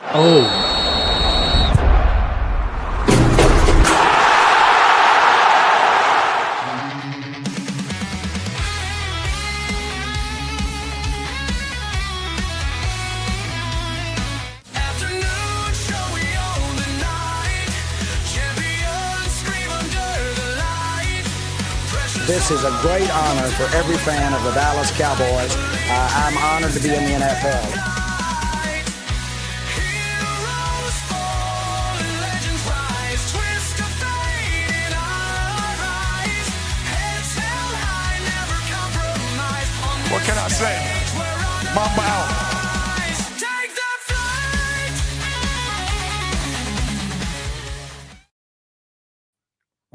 Oh. This is a great honor for every fan of the Dallas Cowboys. I'm honored to be in the NFL. What can I say? Mamba out.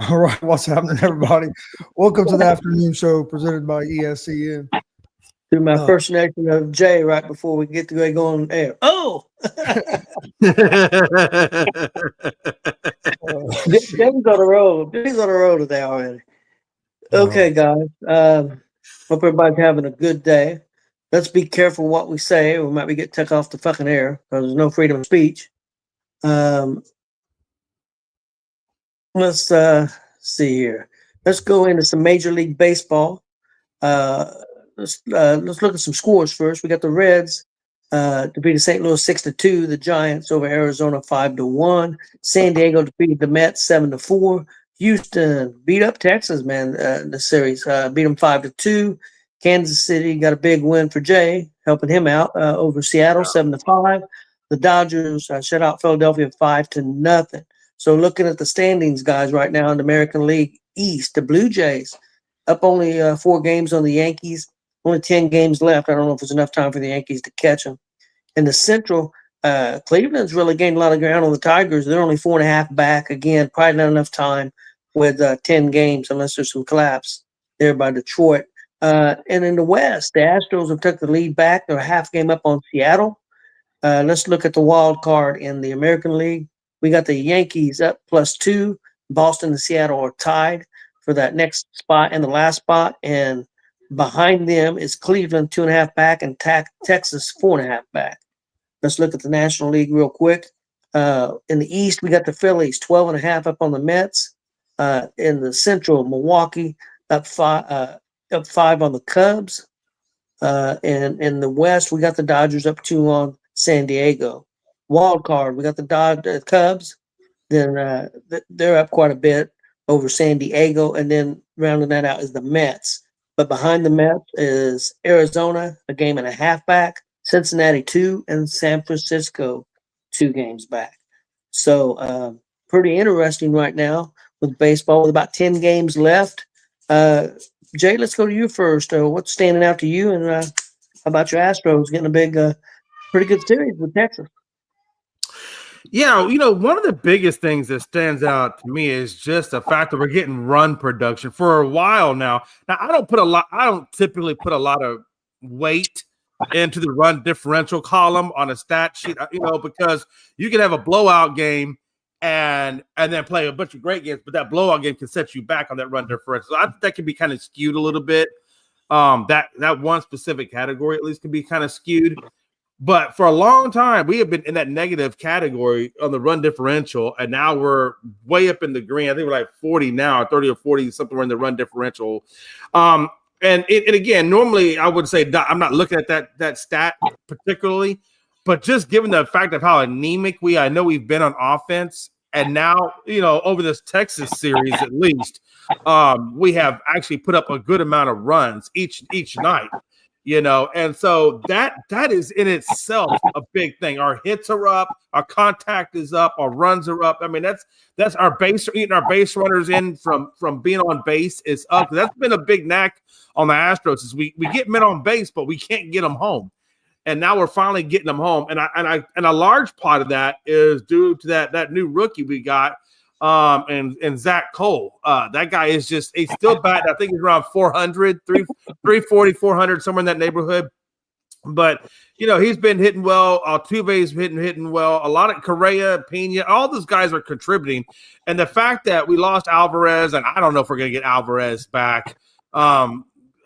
All right, what's happening, everybody? Welcome to the afternoon show presented by ESCN. Do my impersonation of Jay right before we get to go on air. Oh, Jay's on the road. Jay's on the road today already. Okay, guys. Hope everybody's having a good day. Let's be careful what we say. We might be getting took off the fucking air because there's no freedom of speech. Let's see here. Let's go into some Major League Baseball. Let's look at some scores first. We got the Reds defeated St. Louis 6-2. The Giants over Arizona 5-1. San Diego defeated the Mets 7-4. Houston beat up Texas, man. The series beat them 5-2. Kansas City got a big win for Jay, helping him out over Seattle 7-5. The Dodgers shut out Philadelphia 5-0. So looking at the standings, guys, right now in the American League East, the Blue Jays up only 4 games on the Yankees, only 10 games left. I don't know if there's enough time for the Yankees to catch them. In the Central, Cleveland's really gained a lot of ground on the Tigers. They're only 4.5 back. Again, probably not enough time with 10 games unless there's some collapse there by Detroit. And in the West, the Astros have took the lead back. They're a half game up on Seattle. Let's look at the wild card in the American League. We got the Yankees up +2. Boston and Seattle are tied for that next spot and the last spot. And behind them is Cleveland 2.5 back and Texas 4.5 back. Let's look at the National League real quick. In the East, we got the Phillies 12.5 up on the Mets. In the Central, Milwaukee up 5 on the Cubs. And in the West, we got the Dodgers up 2 on San Diego. Wild card, we got the Cubs. Then they're up quite a bit over San Diego, and then rounding that out is the Mets. But behind the Mets is Arizona, a game and a half back, Cincinnati 2, and San Francisco 2 games back. So pretty interesting right now with baseball with about 10 games left. Jay, let's go to you first. What's standing out to you, and how about your Astros getting a big, pretty good series with Texas? Yeah, one of the biggest things that stands out to me is just the fact that we're getting run production for a while now. Now, I don't typically put a lot of weight into the run differential column on a stat sheet, because you can have a blowout game and then play a bunch of great games, but that blowout game can set you back on that run differential. So I think that can be kind of skewed a little bit. That one specific category at least can be kind of skewed. But for a long time, we have been in that negative category on the run differential, and now we're way up in the green. I think we're like 40 now, 30 or 40, something in the run differential. And again, normally I would say I'm not looking at that stat particularly, but just given the fact of how anemic I know we've been on offense, and now, over this Texas series at least, we have actually put up a good amount of runs each night. And so that is in itself a big thing. Our hits are up, our contact is up, our runs are up. I mean, that's our base, eating our base runners in from being on base is up. That's been a big knack on the Astros is we get men on base, but we can't get them home. And now we're finally getting them home. And a large part of that is due to that new rookie we got. And Zach Cole, that guy is he's still bad. I think he's around 400, 340, 400, somewhere in that neighborhood. But, he's been hitting well. Altuve's hitting well. A lot of Correa, Pena, all those guys are contributing. And the fact that we lost Alvarez, and I don't know if we're going to get Alvarez back,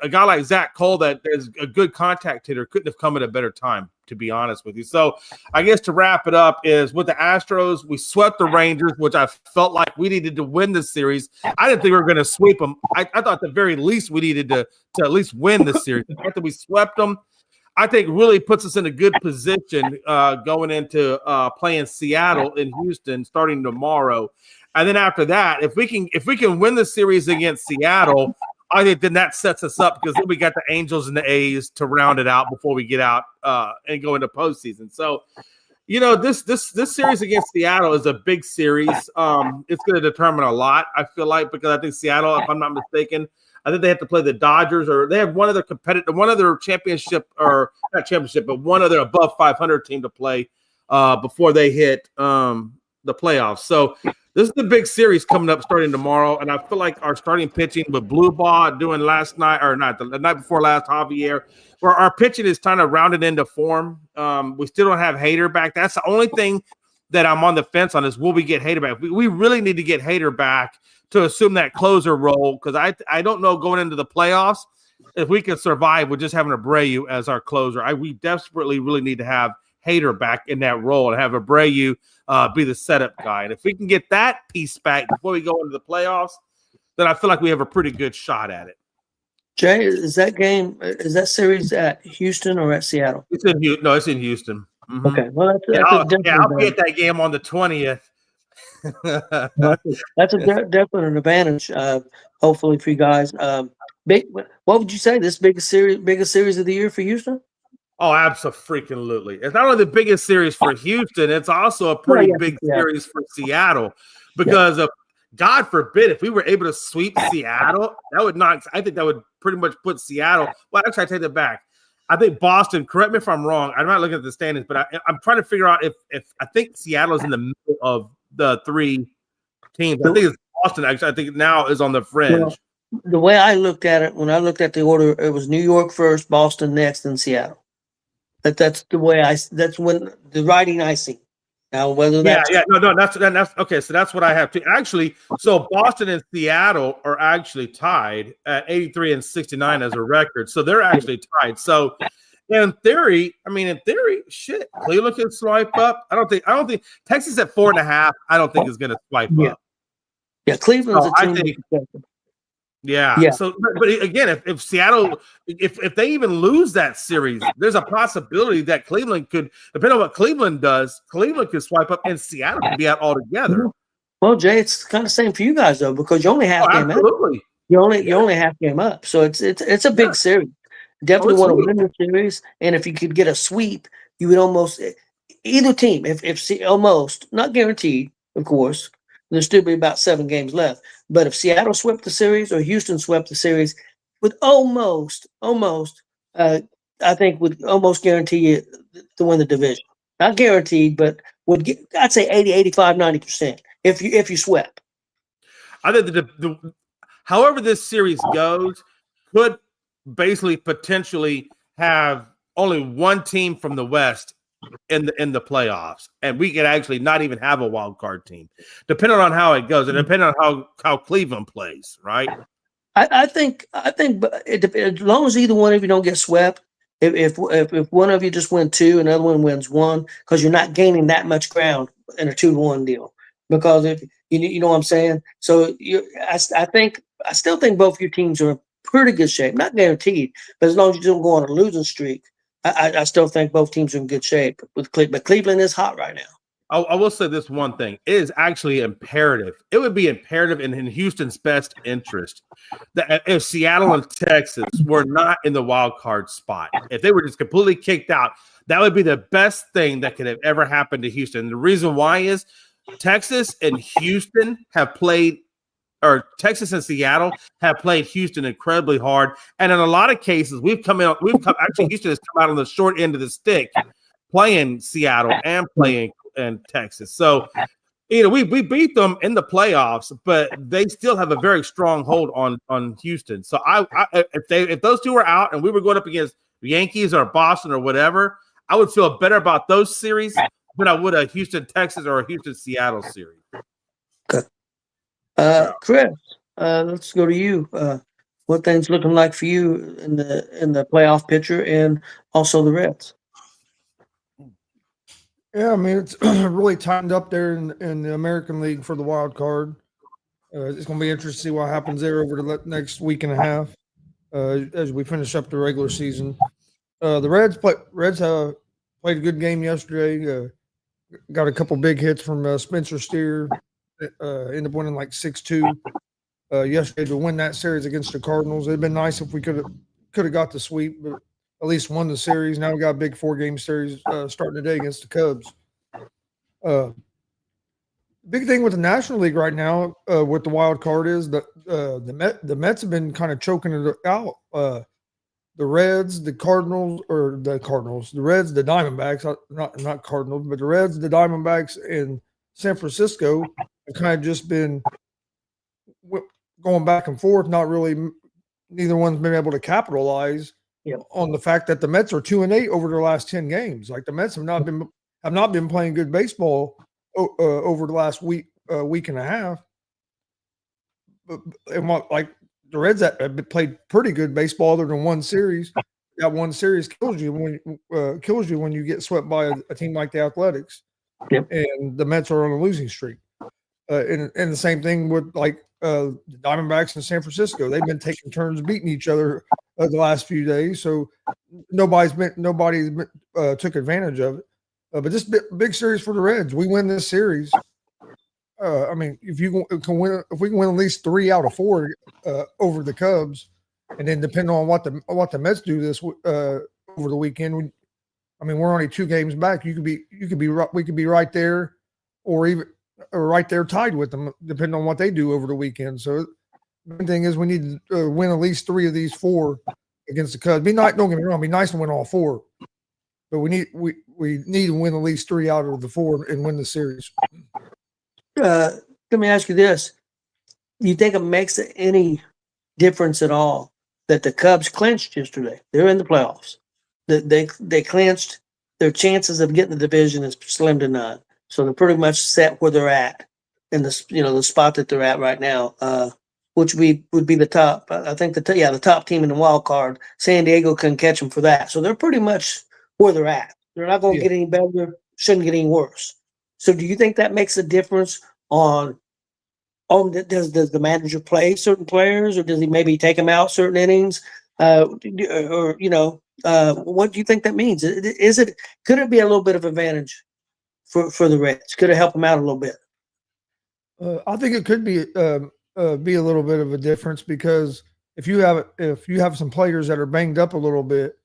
a guy like Zach Cole that is a good contact hitter couldn't have come at a better time. to be honest with you. So I guess to wrap it up is with the Astros, we swept the Rangers, which I felt like we needed to win this series. I didn't think we were going to sweep them. I thought at the very least we needed to at least win the series. The fact that we swept them, I think really puts us in a good position going into playing Seattle and Houston starting tomorrow. And then after that, if we can win the series against Seattle, I think then that sets us up because then we got the Angels and the A's to round it out before we get out and go into postseason. So, this series against Seattle is a big series. It's going to determine a lot, I feel like, because I think Seattle, if I'm not mistaken, I think they have to play the Dodgers, or they have one other championship, or not championship, but one other above 500 team to play before they hit the playoffs. So this is the big series coming up starting tomorrow, and I feel like our starting pitching with Blue Ball doing last night, or not, the night before last, Javier, where our pitching is kind of rounded into form. We still don't have Hader back. That's the only thing that I'm on the fence on is will we get Hader back? We really need to get Hader back to assume that closer role, because I don't know going into the playoffs if we can survive with just having Abreu as our closer. We desperately really need to have Hader back in that role and have Abreu be the setup guy. And if we can get that piece back before we go into the playoffs, then I feel like we have a pretty good shot at it. Jay, is that series at Houston or at Seattle? It's in Houston. Mm-hmm. Okay, well, I'll be at that game on the 20th. That's definitely an advantage, hopefully for you guys. What would you say this biggest series of the year for Houston? Oh, absolutely! It's not only the biggest series for Houston; it's also a pretty big series for Seattle, because of God forbid if we were able to sweep Seattle, that would not. I think that would pretty much put Seattle. Well, actually, I take that back. I think Boston. Correct me if I'm wrong. I'm not looking at the standings, but I'm trying to figure out if I think Seattle is in the middle of the three teams. I think it's Boston. Actually, I think now is on the fringe. Well, the way I looked at it, when I looked at the order, it was New York first, Boston next, and Seattle. That's the way that's when the writing I see. Now, whether that's that's okay. So that's what I have to actually. So Boston and Seattle are actually tied at 83 and 69 as a record. So they're actually tied. So in theory, shit, Cleveland can swipe up. I don't think Texas at 4.5. I don't think is going to swipe up. Yeah, Cleveland's a team. Yeah. So, but again, if Seattle, if they even lose that series, there's a possibility that Cleveland could, depending on what Cleveland does, Cleveland could swipe up and Seattle could be out altogether. Well, Jay, it's kind of the same for you guys though, because you're only half game up. You're only half game up, so it's a big series. Definitely want to win the series, and if you could get a sweep, you would almost either team. If almost not guaranteed, of course. There'll still be about 7 games left. But if Seattle swept the series or Houston swept the series, would almost, I think would almost guarantee you to win the division. Not guaranteed, but I'd say 80, 85, 90% if you swept. I think however this series goes could basically potentially have only one team from the West in the playoffs, and we could actually not even have a wild card team, depending on how it goes and depending on how Cleveland plays, right? I think as long as either one of you don't get swept, if one of you just win 2 and the other one wins 1, because you're not gaining that much ground in a 2-1 deal. Because if you know what I'm saying, so I still think both your teams are in pretty good shape. Not guaranteed, but as long as you don't go on a losing streak. I still think both teams are in good shape with Cleveland, but Cleveland is hot right now. I will say this one thing. It is actually imperative. It would be imperative in Houston's best interest that if Seattle and Texas were not in the wild card spot, if they were just completely kicked out, that would be the best thing that could have ever happened to Houston. And the reason why is Texas and Houston have played or Texas and Seattle have played Houston incredibly hard. And in a lot of cases, Houston has come out on the short end of the stick playing Seattle and playing in Texas. So, we beat them in the playoffs, but they still have a very strong hold on Houston. So if those two were out and we were going up against Yankees or Boston or whatever, I would feel better about those series than I would a Houston, Texas or a Houston, Seattle series. Okay. Chris, let's go to you. What things looking like for you in the playoff picture and also the Reds? Yeah, I mean it's really tightened up there in the American League for the wild card. It's going to be interesting to see what happens there over the next week and a half as we finish up the regular season. The Reds played a good game yesterday. Got a couple big hits from Spencer Steer. Ended up winning like 6-2 yesterday to win that series against the Cardinals. It'd been nice if we could have got the sweep, but at least won the series. Now we got a big 4-game series starting today against the Cubs. Big thing with the National League right now with the wild card is that the Mets have been kind of choking it out. The Reds, the Reds, the Diamondbacks, not Cardinals, but the Reds, the Diamondbacks, and San Francisco have kind of just been going back and forth. Neither one's been able to capitalize on the fact that the Mets are 2-8 over their last 10 games. Like the Mets have not been playing good baseball over the last week and a half. Like the Reds have played pretty good baseball other than one series. That one series kills you when you get swept by a team like the Athletics. Yep. And the Mets are on a losing streak. And the same thing with the Diamondbacks in San Francisco. They've been taking turns beating each other the last few days. So nobody took advantage of it. But this big series for the Reds, we win this series. I mean, if we can win at least 3 out of 4 over the Cubs, and then depending on what the Mets do over the weekend, we're only 2 games back. We could be right there, or right there tied with them, depending on what they do over the weekend. So the main thing is we need to win at least 3 of these 4 against the Cubs. Don't get me wrong, it'd be nice to win all 4, but we need to win at least 3 out of the 4 and win the series. Let me ask you this. Do you think it makes any difference at all that the Cubs clinched yesterday? They're in the playoffs. They clinched. Their chances of getting the division is slim to none. So they're pretty much set where they're at in the spot that they're at right now, which would be the top. I think the top team in the wild card. San Diego couldn't catch them for that. So they're pretty much where they're at. They're not going to get any better. Shouldn't get any worse. So do you think that makes a difference on does the manager play certain players, or does he maybe take them out certain innings? What do you think that means? Could it be a little bit of advantage for the Reds? Could it help them out a little bit? I think it could be a little bit of a difference, because if you have some players that are banged up a little bit,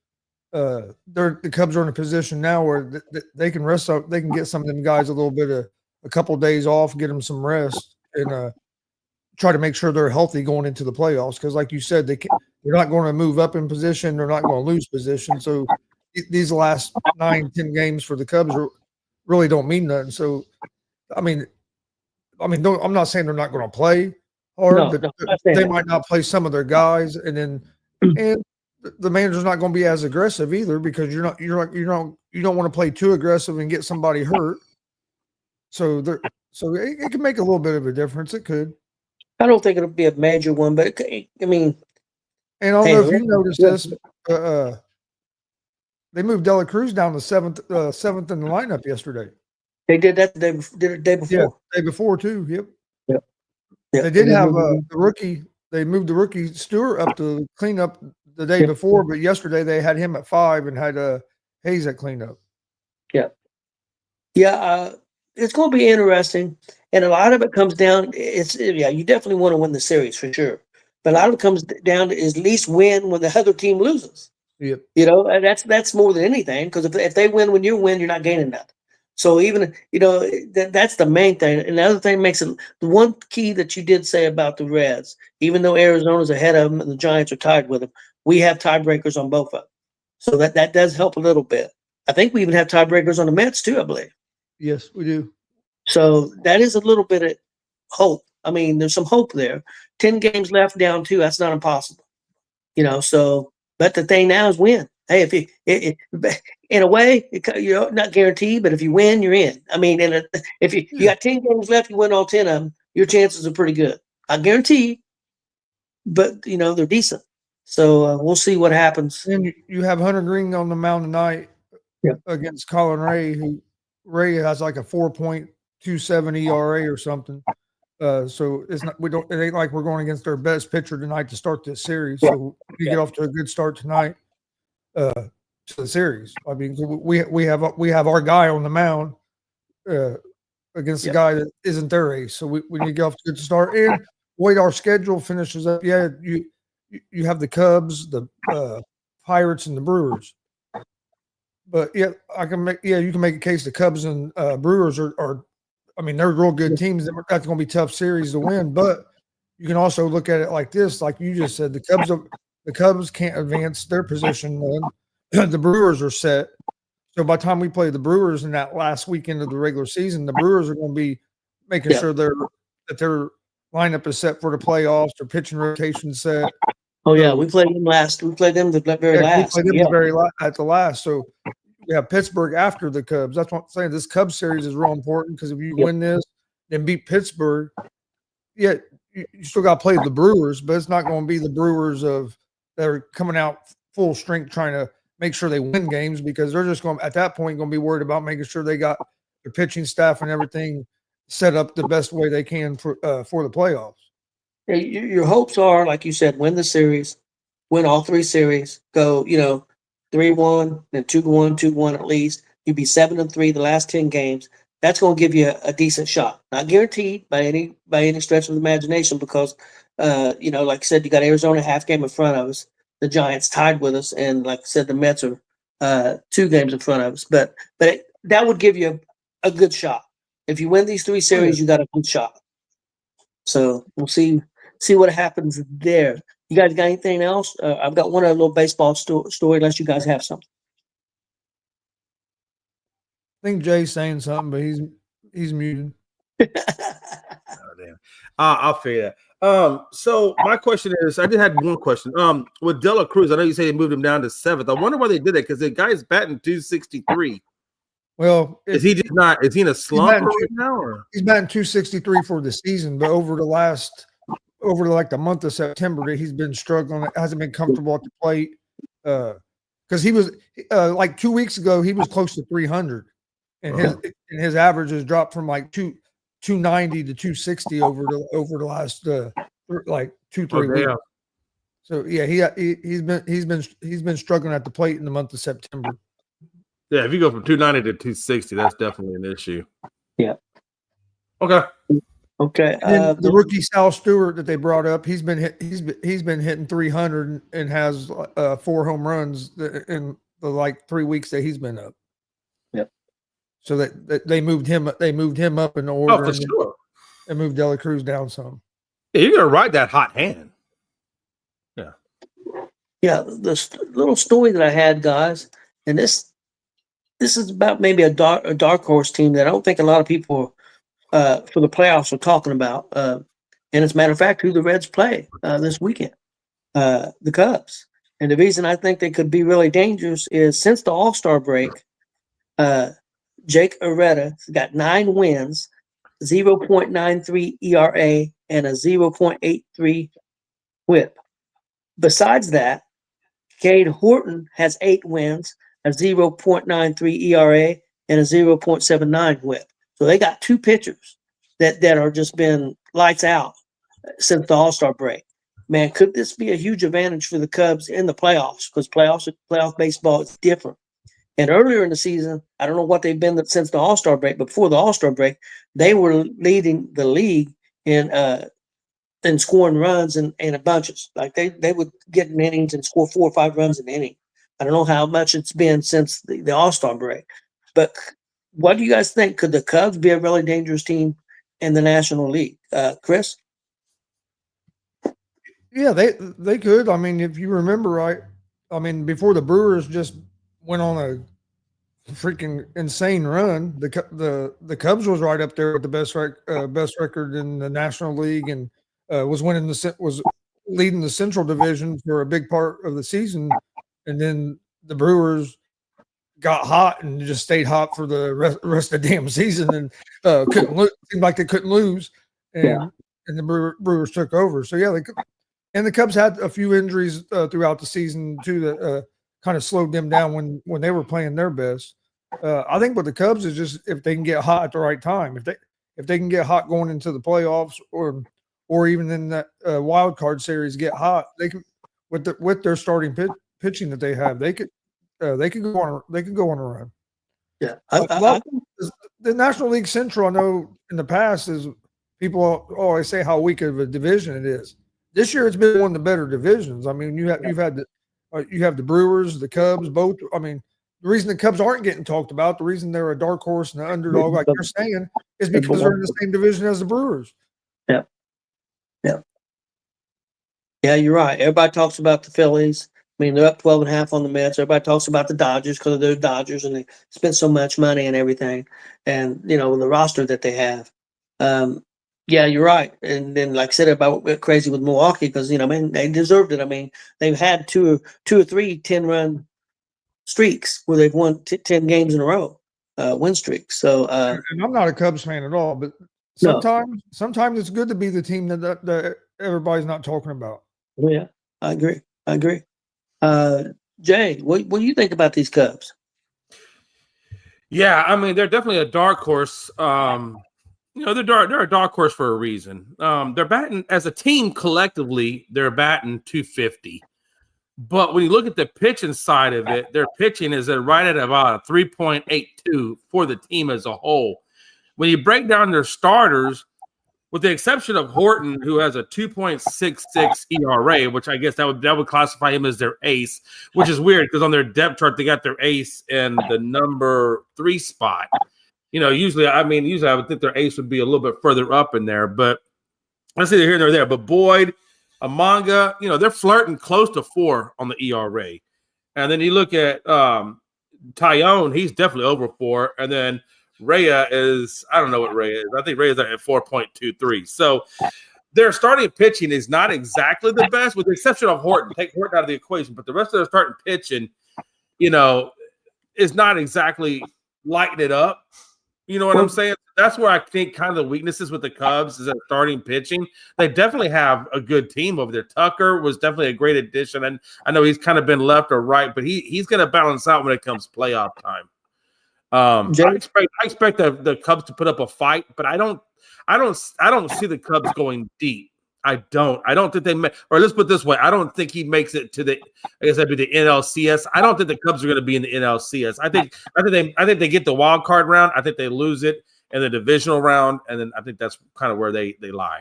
the Cubs are in a position now where they can rest up. They can get some of them guys a couple of days off, get them some rest, and try to make sure they're healthy going into the playoffs. Because, like you said, they're not going to move up in position. They're not going to lose position. So these last 9-10 games for the Cubs really don't mean nothing. So, I'm not saying they're not going to play hard, but they might not play some of their guys, and the manager's not going to be as aggressive either, because you don't want to play too aggressive and get somebody hurt. So it can make a little bit of a difference. It could. I don't think it'll be a major one, but and I don't know if you noticed this. They moved Dela Cruz down to seventh in the lineup yesterday. They did that the day before. Yeah, the day before too. Yep. Yep. They did have the rookie. They moved the rookie Stewart up to clean up the day before, but yesterday they had him at 5 and had Hayes at cleanup. Yeah. It's going to be interesting, and a lot of it comes down. You definitely want to win the series for sure, but a lot of it comes down to is at least win when the other team loses. Yep. That's more than anything, because if they win when you win, you're not gaining nothing. So even that's the main thing. And the other thing makes it the one key that you did say about the Reds, even though Arizona's ahead of them and the Giants are tied with them, we have tiebreakers on both of them. So that does help a little bit. I think we even have tiebreakers on the Mets too, I believe. Yes, we do. So that is a little bit of hope. There's some hope there. 10 games left, down 2. That's not impossible. But the thing now is win. Hey, in a way, not guaranteed, but if you win, you're in. If you got 10 games left, you win all 10 of them, your chances are pretty good. Not guaranteed, but they're decent. So we'll see what happens. And you have Hunter Green on the mound tonight against Colin Ray, who Ray has like a 4.27 ERA or something. So it's not it ain't like we're going against our best pitcher tonight to start this series. So we get off to a good start tonight to the series. I mean, we have our guy on the mound against the guy that isn't their ace. So we need to get off to a good start. And the way our schedule finishes up, you have the Cubs, the Pirates, and the Brewers. But you can make a case the Cubs and Brewers are I mean, they're real good teams. That's going to be a tough series to win. But you can also look at it like this, like you just said, the Cubs can't advance their position one. The Brewers are set. So by the time we play the Brewers in that last weekend of the regular season, the Brewers are going to be making sure that their lineup is set for the playoffs, their pitching rotation set. Oh yeah, we played them last. We played them the very last. We played them at the last. So we have Pittsburgh after the Cubs. That's what I'm saying. This Cubs series is real important because if you win this and beat Pittsburgh, you still got to play the Brewers, but it's not going to be the Brewers that are coming out full strength trying to make sure they win games, because they're just going at that point going to be worried about making sure they got their pitching staff and everything set up the best way they can for the playoffs. Your hopes are, like you said, win the series, win all three series, go 3-1, then 2-1, 2-1 at least. You'd be 7-3 the last 10 games. That's going to give you a decent shot. Not guaranteed by any stretch of the imagination, because like I said, you got Arizona half game in front of us. The Giants tied with us, and like I said, the Mets are 2 games in front of us. But that would give you a good shot. If you win these 3 series, you got a good shot. So we'll see what happens there. You guys got anything else? I've got one other little baseball story, unless you guys have something. I think Jay's saying something, but he's muted. Oh, damn. I'll figure that. So my question is, I did have one question. With De La Cruz, I know you say they moved him down to 7th. I wonder why they did that, because the guy's batting 263. Well, is he in a slump right now? Or? He's batting 263 for the season, but over the month of September, he's been struggling. Hasn't been comfortable at the plate. Because he was like 2 weeks ago, he was close to 300, and his average has dropped from like 290 to 260 over the last like 2-3 weeks. So he's been struggling at the plate in the month of September. Yeah, if you go from 290 to 260, that's definitely an issue. Yeah. Okay. The rookie Sal Stewart that they brought up, he's been hitting 300 and has 4 home runs in the like 3 weeks that he's been up. Yep. So that they moved him up in the order. Oh, for sure. And moved De La Cruz down some. Yeah, you're gonna ride that hot hand. Yeah. Yeah, the little story that I had, guys, and this is about maybe a dark horse team that I don't think a lot of people for the playoffs are talking about. And as a matter of fact, who the Reds play this weekend, the Cubs. And the reason I think they could be really dangerous is since the All-Star break, Jake Arrieta got 9 wins, 0.93 ERA, and a 0.83 whip. Besides that, Cade Horton has 8 wins, a 0.93 ERA, and a 0.79 whip. So they got 2 pitchers that are just been lights out since the All-Star break. Man, could this be a huge advantage for the Cubs in the playoffs? Because playoff baseball is different. And earlier in the season, I don't know what they've been since the All-Star break, but before the All-Star break, they were leading the league in scoring runs and a bunches. Like they would get in innings and score 4 or 5 runs an inning. I don't know how much it's been since the All-Star break. But what do you guys think? Could the Cubs be a really dangerous team in the National League? Chris? Yeah, they could. I mean, if you remember right, I mean, before the Brewers just went on a freaking insane run, the Cubs was right up there with the best record in the National League, and was leading the Central Division for a big part of the season. And then the Brewers got hot and just stayed hot for the rest of the damn season, and seemed like they couldn't lose. And the Brewers took over. So and the Cubs had a few injuries throughout the season too that kind of slowed them down when they were playing their best. I think with the Cubs is just if they can get hot at the right time. If they can get hot going into the playoffs or even in that wild card series get hot, they can with their starting pitching that they have, they could go on a run. Yeah, The National League Central, I know in the past is people always say how weak of a division it is. This year, it's been one of the better divisions. I mean, you have the Brewers, the Cubs, both. I mean, the reason the Cubs aren't getting talked about, the reason they're a dark horse and an underdog, like you're saying, is because they're in the same division as the Brewers. Yeah, you're right. Everybody talks about the Phillies. I mean, they're up 12.5 on the Mets. Everybody talks about the Dodgers because they're Dodgers and they spend so much money and everything, and the roster that they have. Yeah, you're right. And then, like I said, everybody went crazy with Milwaukee because they deserved it. I mean, they've had two or three 10-run streaks where they've won 10 games in a row, win streaks. So, and I'm not a Cubs fan at all, but sometimes it's good to be the team that everybody's not talking about. Yeah, I agree. Jay, what do you think about these Cubs? Yeah, I mean, they're definitely a dark horse. They're a dark horse for a reason. They're batting as a team collectively, they're batting 250. But when you look at the pitching side of it, their pitching is right at about a 3.82 for the team as a whole. When you break down their starters, with the exception of Horton, who has a 2.66 ERA, which I guess that would classify him as their ace, which is weird because on their depth chart they got their ace in the number 3 spot. Usually I would think their ace would be a little bit further up in there, but let's see, they're here and there. But Boyd, Amanga, they're flirting close to 4 on the ERA. And then you look at Tyone, he's definitely over 4. And then Rhea is, I don't know what Rhea is. I think Rhea's at 4.23. So their starting pitching is not exactly the best, with the exception of Horton. Take Horton out of the equation, but the rest of their starting pitching, is not exactly lighting it up. You know what I'm saying? That's where I think kind of the weaknesses with the Cubs is at starting pitching. They definitely have a good team over there. Tucker was definitely a great addition, and I know he's kind of been left or right, but he's going to balance out when it comes playoff time. I expect the Cubs to put up a fight, but I don't see the Cubs going deep. I don't think they may, or let's put it this way. I don't think he makes it to the NLCS. I don't think the Cubs are going to be in the NLCS. I think they get the wild card round. I think they lose it in the divisional round, and then I think that's kind of where they lie.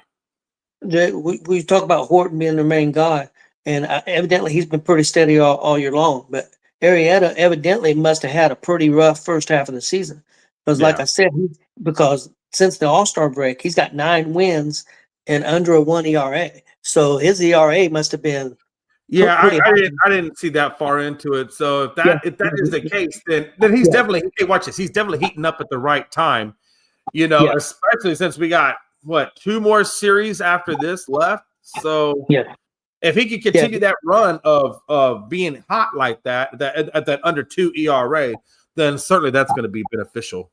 Jay, we talk about Horton being the main guy, and evidently he's been pretty steady all year long, but Arrieta evidently must have had a pretty rough first half of the season. Because like I said, because since the All-Star break, he's got 9 wins and under a 1 ERA. So his ERA must have been I didn't see that far into it. So if that is the case, then he's definitely watch this. He's definitely heating up at the right time. Especially since we got 2 more series after this left. So if he could continue that run of being hot like that at that under 2 ERA, then certainly that's going to be beneficial.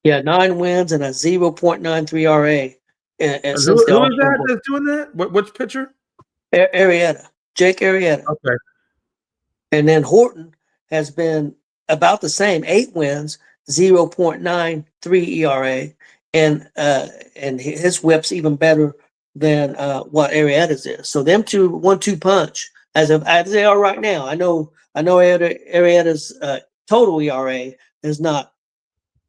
Yeah, 9 wins and a 0.93 ERA. And who is that that's doing that? Which pitcher? Arrieta, Jake Arrieta. Okay. And then Horton has been about the same, 8 wins, 0.93 ERA, and his whip's even better than what Arrieta's is. So them two 1-2 punch as they are right now. I know Arrieta's total ERA is not,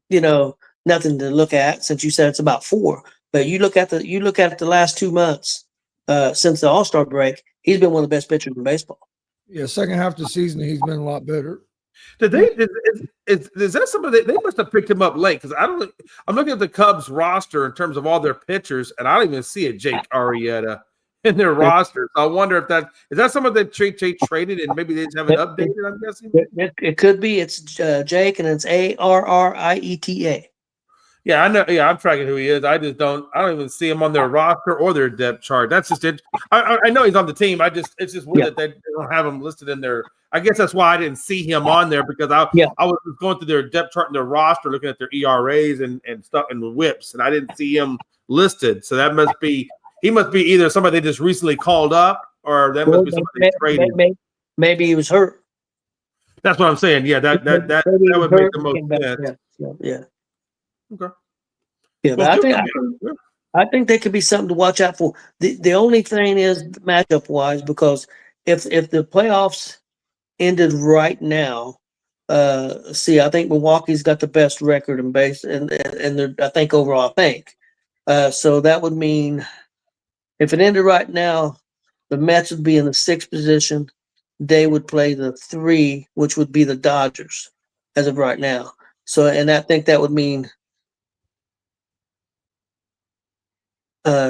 nothing to look at since you said it's about 4. But you look at the last 2 months since the All-Star break, he's been one of the best pitchers in baseball. Yeah, second half of the season he's been a lot better. Did they? Is that somebody they must have picked him up late? Because I'm looking at the Cubs roster in terms of all their pitchers, and I don't even see a Jake Arrieta in their roster. So I wonder if is that someone that Jake traded and maybe they just haven't updated. I'm guessing it could be. It's Jake, and it's Arrieta. Yeah, I know. Yeah, I'm tracking who he is. I don't even see him on their roster or their depth chart. That's just it. I know he's on the team. It's just weird that they don't have him listed in their. I guess that's why I didn't see him on there, because I was going through their depth chart and their roster, looking at their ERAs and stuff and the whips, and I didn't see him listed. So that must be he must be either somebody they just recently called up, or that must be somebody they traded. Maybe he was hurt. That's what I'm saying. Yeah, that would make the most sense. Yeah. Okay. Yeah, but I think they could be something to watch out for. The only thing is matchup wise, because if the playoffs ended right now, I think Milwaukee's got the best record in base and they're, I think overall, so that would mean if it ended right now, the Mets would be in the 6th position. They would play the 3, which would be the Dodgers as of right now. So, and I think that would mean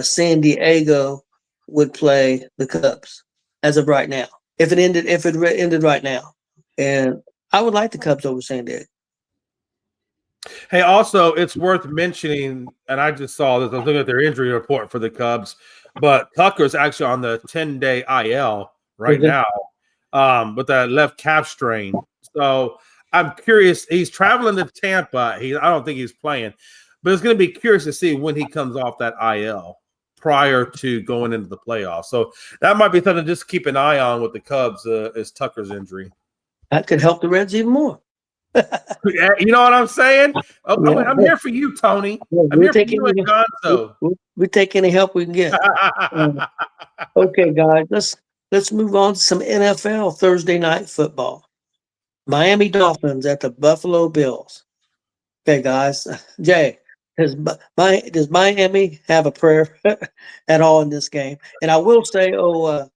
San Diego would play the Cubs as of right now. If it ended right now, and I would like the Cubs over San Diego. Hey, also, it's worth mentioning, and I just saw this. I was looking at their injury report for the Cubs, but Tucker's actually on the 10-day IL right now with that left calf strain. So I'm curious. He's traveling to Tampa. I don't think he's playing, but it's going to be curious to see when he comes off that IL prior to going into the playoffs. So that might be something to just keep an eye on with the Cubs is Tucker's injury. That could help the Reds even more. You know what I'm saying? I'm here for you, Tony. I'm here for you and Gonzo. We take any help we can get. Okay, guys, let's move on to some NFL Thursday night football. Miami Dolphins at the Buffalo Bills. Okay, guys. Jay, does Miami have a prayer at all in this game? And I will say, the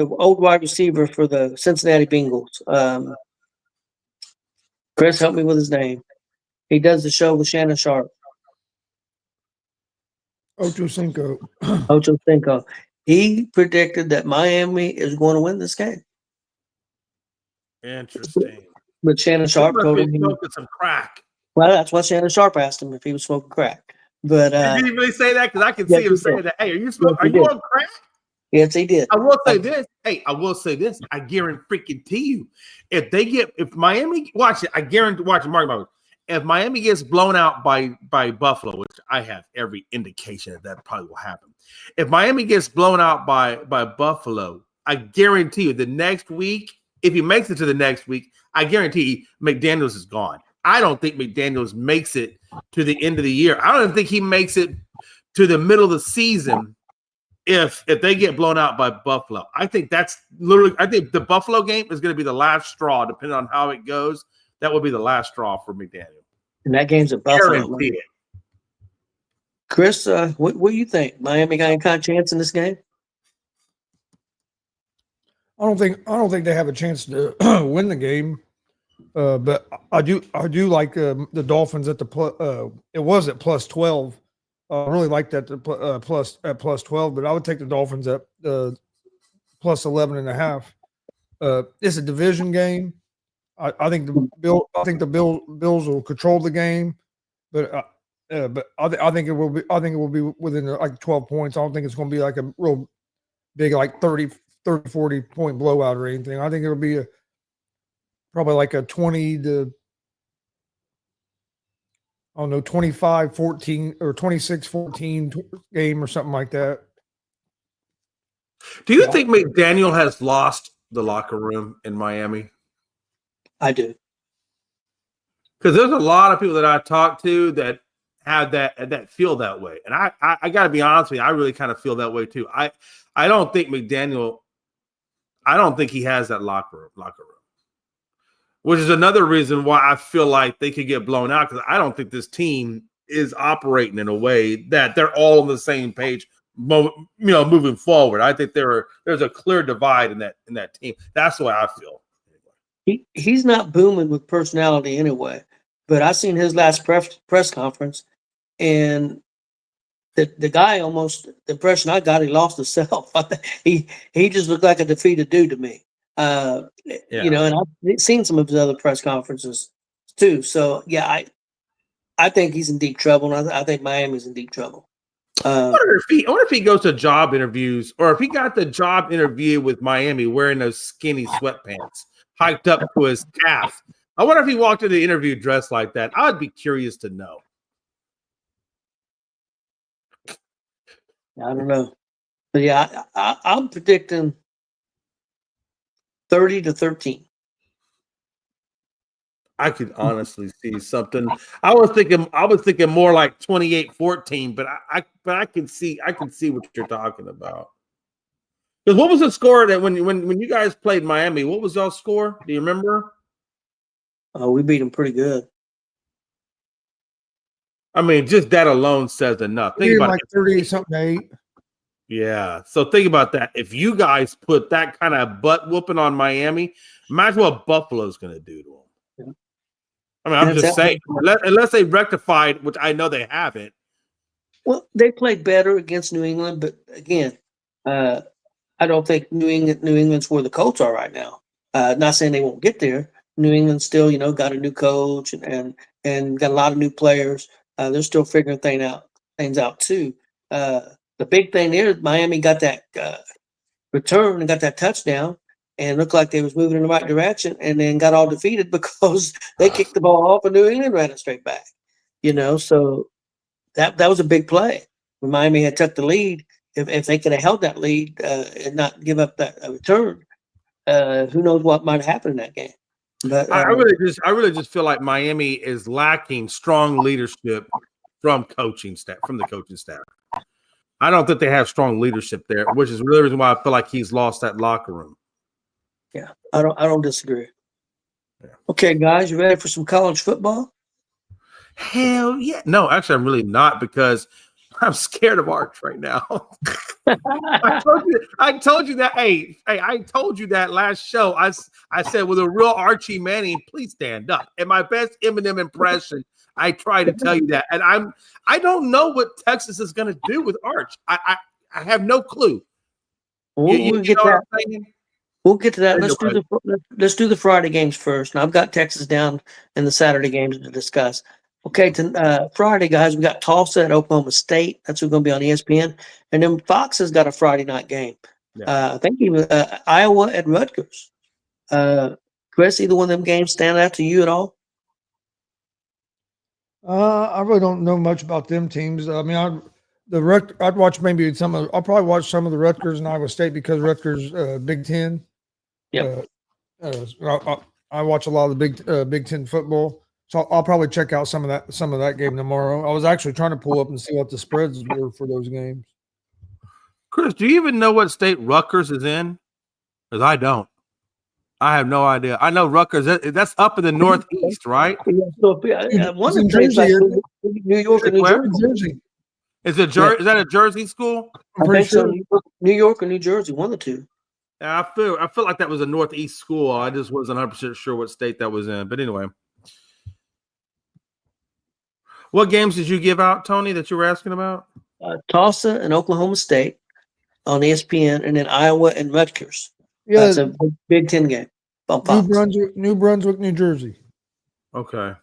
old wide receiver for the Cincinnati Bengals, Chris, help me with his name. He does the show with Shannon Sharp. Ocho Cinco. Ocho Cinco. He predicted that Miami is going to win this game. Interesting. But Shannon Sharp told him smoking some crack. Well, that's what Shannon Sharp asked him, if he was smoking crack. But did he really say that? Because I can see him saying that. Hey, are you smoking? Are you on crack? Yes, he did. I will say this. Hey, I will say this. I guarantee you, if Miami watch it, I guarantee watch it. Mark my words. If Miami gets blown out by Buffalo, which I have every indication that probably will happen. If Miami gets blown out by Buffalo, I guarantee you the next week, if he makes it to the next week, I guarantee McDaniels is gone. I don't think McDaniels makes it to the end of the year. I don't even think he makes it to the middle of the season if they get blown out by Buffalo. I think that's literally – I think the Buffalo game is going to be the last straw, depending on how it goes. That will be the last straw for McDaniel. And that game's at Buffalo. Chris, what do you think? Miami got any kind of chance in this game? I don't think they have a chance to win the game. But I do like the Dolphins at it was at plus 12. I really like that plus 12, but I would take the Dolphins at plus 11.5. It's a division game. I think the Bills will control the game, but I think it will be within like 12 points. I don't think it's going to be like a real big like 30, 40 point blowout or anything. I think it'll be probably like a 20 to, I don't know, 25-14 or 26-14 game or something like that. Do you think McDaniel has lost the locker room in Miami? I do. Because there's a lot of people that I talk to that have that feel that way. And I got to be honest with you, I really kind of feel that way too. I don't think McDaniel, I don't think he has that locker room. Which is another reason why I feel like they could get blown out, because I don't think this team is operating in a way that they're all on the same page, moving forward. I think there's a clear divide in that team. That's the way I feel. He's not booming with personality anyway, but I seen his last press conference, and the guy almost, the impression I got, he lost himself. He just looked like a defeated dude to me. And I've seen some of his other press conferences too. So yeah, I think he's in deep trouble, and I think Miami's in deep trouble. I wonder if he goes to job interviews, or if he got the job interview with Miami wearing those skinny sweatpants, hiked up to his calf. I wonder if he walked into the interview dressed like that. I'd be curious to know. I don't know, but yeah, I'm predicting 30-13. I could honestly see something. I was thinking more like 28-14, but I can see what you're talking about. Because what was the score that when you guys played Miami? What was y'all score? Do you remember? We beat them pretty good. I mean, just that alone says enough. Think Being about like it. 38 something to 8. Yeah. So think about that. If you guys put that kind of butt whooping on Miami, imagine what Buffalo's going to do to them. Yeah. I mean, I'm just saying, unless they rectified, which I know they haven't. Well, they played better against New England, but again, I don't think New England's where the Colts are right now. Not saying they won't get there. New England still, got a new coach and got a lot of new players. They're still figuring things out too. The big thing there, Miami got that return and got that touchdown, and looked like they was moving in the right direction, and then got all defeated because they kicked the ball off and New England ran it straight back. So that was a big play. When Miami had took the lead, if they could have held that lead and not give up that return, who knows what might happen in that game. But I really just feel like Miami is lacking strong leadership from the coaching staff. I don't think they have strong leadership there, which is really the reason why I feel like he's lost that locker room. Yeah, I don't disagree. Yeah. Okay, guys, you ready for some college football? Hell yeah. No, actually, I'm really not, because I'm scared of Arch right now. I told you that. Hey, I told you that last show. I said, with a real Archie Manning, please stand up. In my best Eminem impression, I try to tell you that. And I don't know what Texas is going to do with Arch. I have no clue. We'll get to that. We'll get to that. Let's do the Friday games first. Now, I've got Texas down in the Saturday games to discuss. Okay, Friday, guys, we got Tulsa at Oklahoma State. That's who's going to be on ESPN. And then Fox has got a Friday night game. Yeah. I think even Iowa at Rutgers. Chris, either one of them games stand out to you at all? I really don't know much about them teams. I mean, I'd watch maybe I'll probably watch some of the Rutgers and Iowa State, because Rutgers Big Ten. Yeah. I watch a lot of the Big Ten football. So I'll probably check out some of that game tomorrow. I was actually trying to pull up and see what the spreads were for those games. Chris, do you even know what state Rutgers is in? Because I don't. I have no idea. I know Rutgers. That's up in the Northeast, right? So, one of the New York and New Jersey. Is that a Jersey school? I think so. New York or New Jersey, one of the two. Yeah, I feel like that was a Northeast school. I just wasn't 100% sure what state that was in. But anyway. What games did you give out, Tony, that you were asking about? Tulsa and Oklahoma State on ESPN, and then Iowa and Rutgers. Yeah, that's a Big Ten game. New Brunswick, New Jersey. Okay.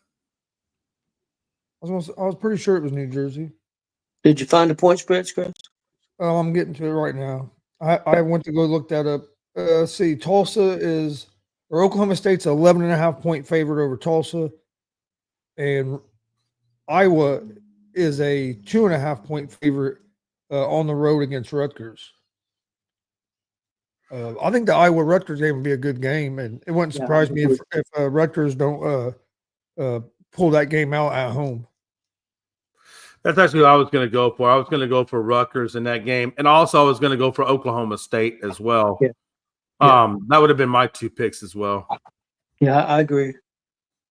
I was pretty sure it was New Jersey. Did you find the point spreads, Chris? Oh, I'm getting to it right now. I went to go look that up. See, Oklahoma State's 11.5 point favorite over Tulsa, and Iowa is a 2.5 point favorite on the road against Rutgers. I think the Iowa Rutgers game would be a good game, and it wouldn't surprise me if Rutgers don't pull that game out at home. That's actually what I was going to go for. I was going to go for Rutgers in that game, and also I was going to go for Oklahoma State as well. Yeah. That would have been my two picks as well. Yeah, I agree.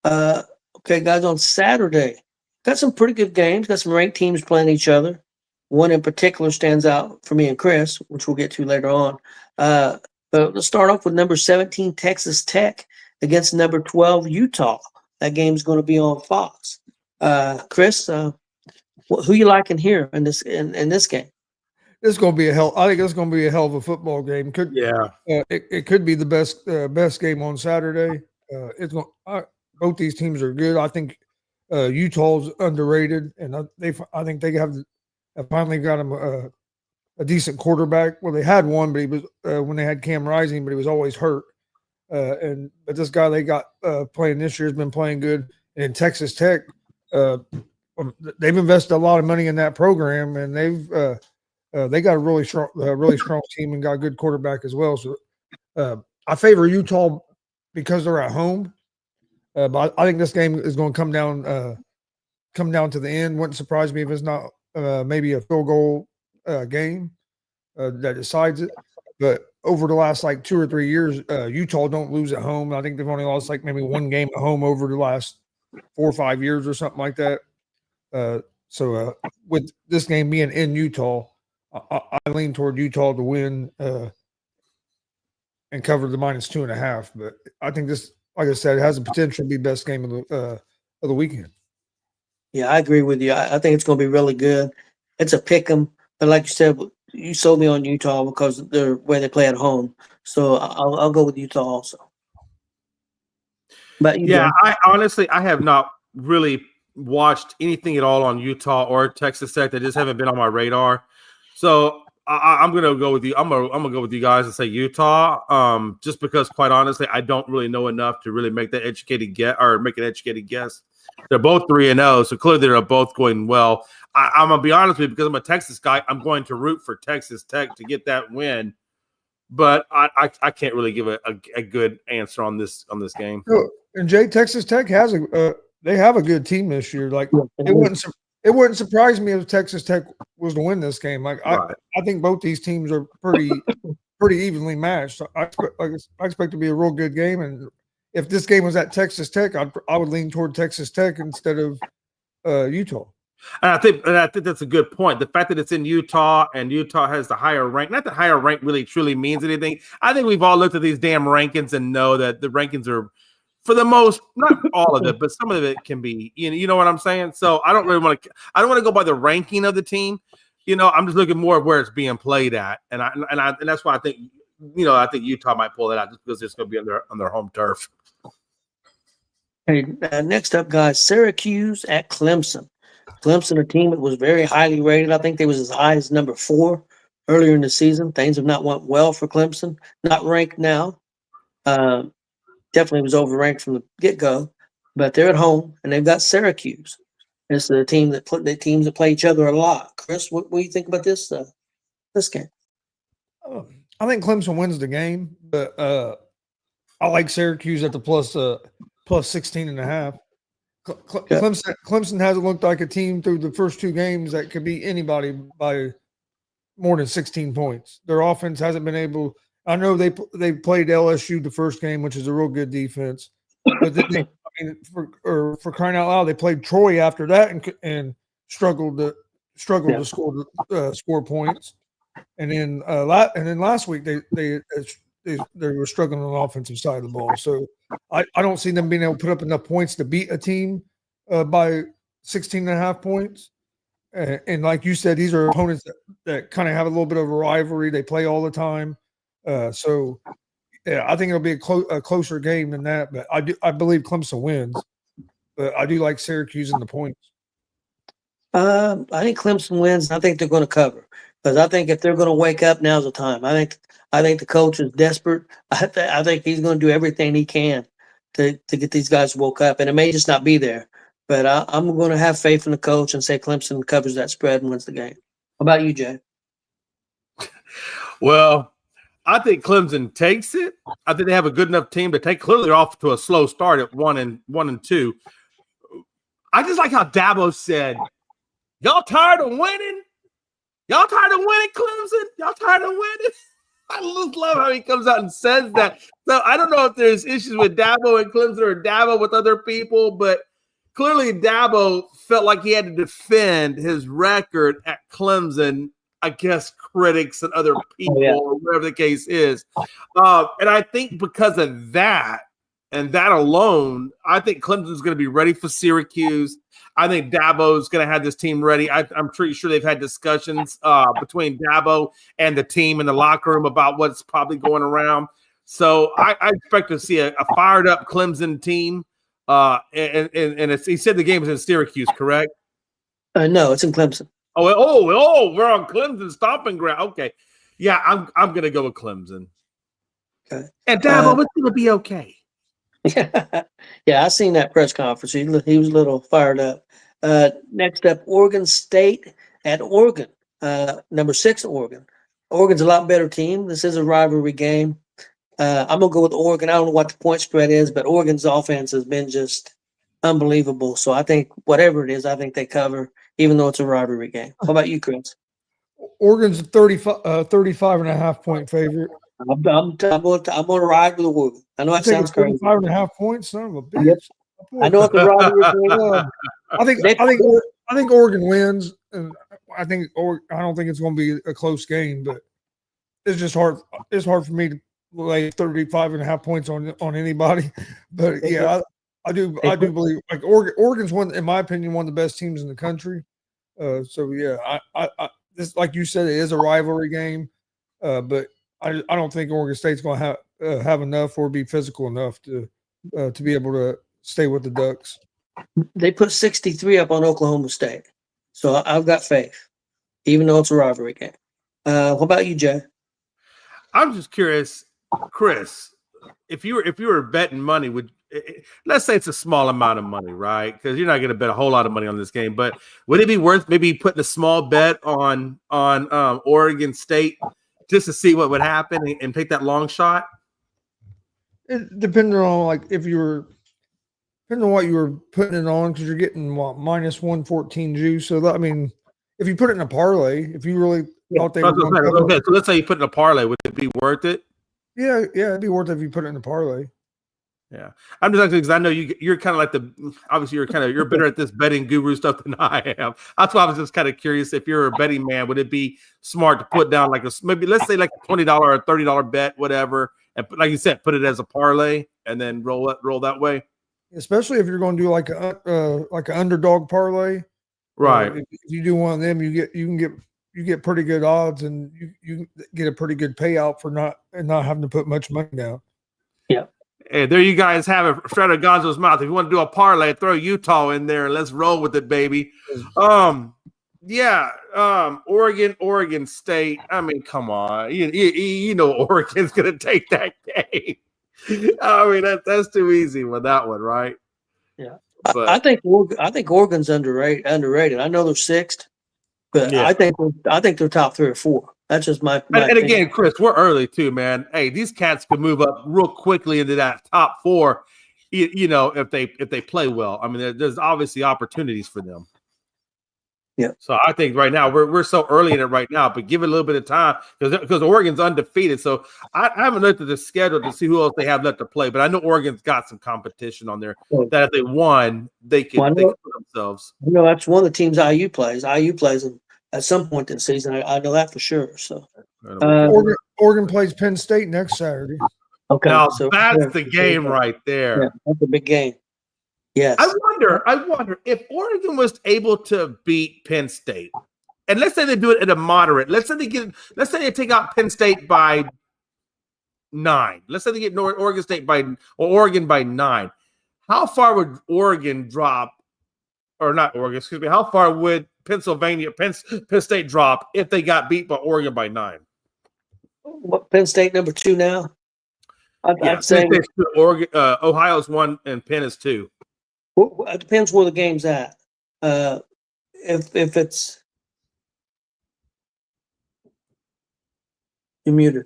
Okay, guys, on Saturday, got some pretty good games. Got some ranked teams playing each other. One in particular stands out for me and Chris, which we'll get to later on. But let's start off with number 17, Texas Tech, against number 12, Utah. That game's going to be on Fox. Chris, who you liking here in this game? It's going to be I think it's going to be a hell of a football game. It could be the best game on Saturday. Both these teams are good. I think Utah's underrated, and I think they have finally got him a decent quarterback. Well, they had one, but he was when they had Cam Rising, but he was always hurt. But this guy they got playing this year has been playing good. And Texas Tech, they've invested a lot of money in that program, and they got a really strong team and got a good quarterback as well. So I favor Utah because they're at home. But I think this game is going to come down to the end. Wouldn't surprise me if it's not maybe a field goal game that decides it. But over the last like 2 or 3 years, Utah don't lose at home. I think they've only lost like maybe one game at home over the last 4 or 5 years or something like that. So with this game being in Utah, I lean toward Utah to win and cover the -2.5. But I think this, like I said, has the potential to be best game of the weekend. Yeah, I agree with you. I think it's going to be really good. It's a pick 'em, but like you said, you sold me on Utah because of the way they play at home. So I'll go with Utah also. But yeah, I honestly I have not really watched anything at all on Utah or Texas Tech. They just haven't been on my radar. So I'm gonna go with you. I'm gonna go with you guys and say Utah. Just because, quite honestly, I don't really know enough to really make that educated make an educated guess. They're both 3-0, so clearly they're both going well. I'm gonna be honest with you, because I'm a Texas guy. I'm going to root for Texas Tech to get that win, but I can't really give a good answer on this game. And Jay, Texas Tech has they have a good team this year. Like it wouldn't surprise me if Texas Tech was to win this game. Like Right. I think both these teams are pretty evenly matched. So I expect it to be a real good game. And if this game was at Texas Tech, I would lean toward Texas Tech instead of Utah. And I think that's a good point. The fact that it's in Utah and Utah has the higher rank, not that higher rank really truly means anything. I think we've all looked at these damn rankings and know that the rankings are, for the most, not all of it, but some of it can be, you know what I'm saying? So I don't want to go by the ranking of the team. I'm just looking more at where it's being played at. And that's why I think, I think Utah might pull it out just because it's going to be on their home turf. Hey, next up, guys, Syracuse at Clemson. Clemson, a team that was very highly rated. I think they was as high as number 4 earlier in the season. Things have not went well for Clemson. Not ranked now. Definitely was overranked from the get-go. But they're at home, and they've got Syracuse. It's the team the teams that play each other a lot. Chris, what do you think about this game? I think Clemson wins the game, but I like Syracuse at the plus 16.5. Clemson hasn't looked like a team through the first 2 games that could beat anybody by more than 16 points. Their offense hasn't been able. I know they played LSU the first game, which is a real good defense. But then for crying out loud, they played Troy after that and struggled to score points. And then last week they were struggling on the offensive side of the ball. So I don't see them being able to put up enough points to beat a team by 16.5 points. And like you said, these are opponents that kind of have a little bit of a rivalry. They play all the time. So yeah, I think it'll be a closer game than that. But I believe Clemson wins. But I do like Syracuse in the points. I think Clemson wins. I think they're going to cover, because I think if they're going to wake up, now's the time. I think the coach is desperate. I think he's going to do everything he can to get these guys woke up, and it may just not be there. But I'm going to have faith in the coach and say Clemson covers that spread and wins the game. How about you, Jay? Well, I think Clemson takes it. I think they have a good enough team to take. Clearly, they're off to a slow start at 1-2. I just like how Dabo said, "Y'all tired of winning? Y'all tired of winning, Clemson? Y'all tired of winning?" I just love how he comes out and says that. So I don't know if there's issues with Dabo and Clemson or Dabo with other people, but clearly Dabo felt like he had to defend his record at Clemson, I guess critics and other people, or whatever the case is. And I think because of that, and that alone, I think Clemson's going to be ready for Syracuse. I think Dabo's going to have this team ready. I'm pretty sure they've had discussions between Dabo and the team in the locker room about what's probably going around. So I expect to see a fired up Clemson team. And he said the game is in Syracuse, correct? No, it's in Clemson. Oh, we're on Clemson stomping ground. Okay. Yeah, I'm going to go with Clemson. Okay. And Dabo, it's going to be okay. Yeah, I seen that press conference. He was a little fired up. Next up, Oregon State at Oregon. Number 6, Oregon. Oregon's a lot better team. This is a rivalry game. I'm gonna go with Oregon. I don't know what the point spread is, but Oregon's offense has been just unbelievable. So I think whatever it is, I think they cover, even though it's a rivalry game. How about you, Chris? Oregon's a 35 and a half point favorite. I'm gonna ride with Oregon. I know that sounds crazy. 35 and a half points, son of a bitch. Yep. I know it's a rivalry game. I think Oregon wins, and I don't think it's going to be a close game, but it's just hard. It's hard for me to lay 35 and a half points on anybody. But yeah, I do believe like Oregon's one, in my opinion, one of the best teams in the country. So yeah, I this, like you said, it is a rivalry game, but I don't think Oregon State's going to have enough or be physical enough to be able to stay with the Ducks. They put 63 up on Oklahoma State, so I've got faith, even though it's a rivalry game. What about you, Jay? I'm just curious, Chris, if you were betting money, let's say it's a small amount of money, right? Because you're not going to bet a whole lot of money on this game, but would it be worth maybe putting a small bet on Oregon State just to see what would happen and take that long shot? It depending on depending on what you were putting it on, because you're getting minus 114 juice. So that, I mean, if you put it in a parlay, if you really thought they were okay, so let's say you put it in a parlay, would it be worth it? Yeah, it'd be worth it if you put it in a parlay. Yeah, I'm just because I know you're kind of like you're better at this betting guru stuff than I am. That's why I was just kind of curious if you're a betting man, would it be smart to put down maybe let's say like a $20 or $30 bet, whatever, and like you said, put it as a parlay and then roll that way. Especially if you're going to do like an underdog parlay, right? If you do one of them, you get pretty good odds, and you get a pretty good payout for not having to put much money down. Yeah. Hey, there you guys have it straight out of Gonzo's mouth. If you want to do a parlay, throw Utah in there and let's roll with it, baby. Oregon State. I mean, come on, you know Oregon's gonna take that game. I mean, that's too easy with that one, right? Yeah, but I think Oregon's underrated. I know they're sixth, but yeah. I think they're top 3 or 4. That's just my and again, Chris, we're early too, man. Hey, these cats could move up real quickly into that top 4. You know, if they play well. I mean, there's obviously opportunities for them. Yeah. So I think right now we're so early in it right now, but give it a little bit of time because Oregon's undefeated. So I haven't looked at the schedule to see who else they have left to play, but I know Oregon's got some competition on there that if they won, they could put themselves. You know, that's one of the teams IU plays. IU plays them at some point in the season. I know that for sure. So Oregon plays Penn State next Saturday. Okay, now that's the game right there. Yeah, that's a big game. Yes. I wonder if Oregon was able to beat Penn State, and let's say they do it at a moderate. Let's say they take out Penn State by 9. Let's say they get Oregon by 9. How far would Oregon drop, or not Oregon? Excuse me. How far would Penn State drop if they got beat by Oregon by 9? What, Penn State number 2 now? I'd say Oregon, Ohio's 1 and Penn is 2. It depends where the game's at. If it's you're muted.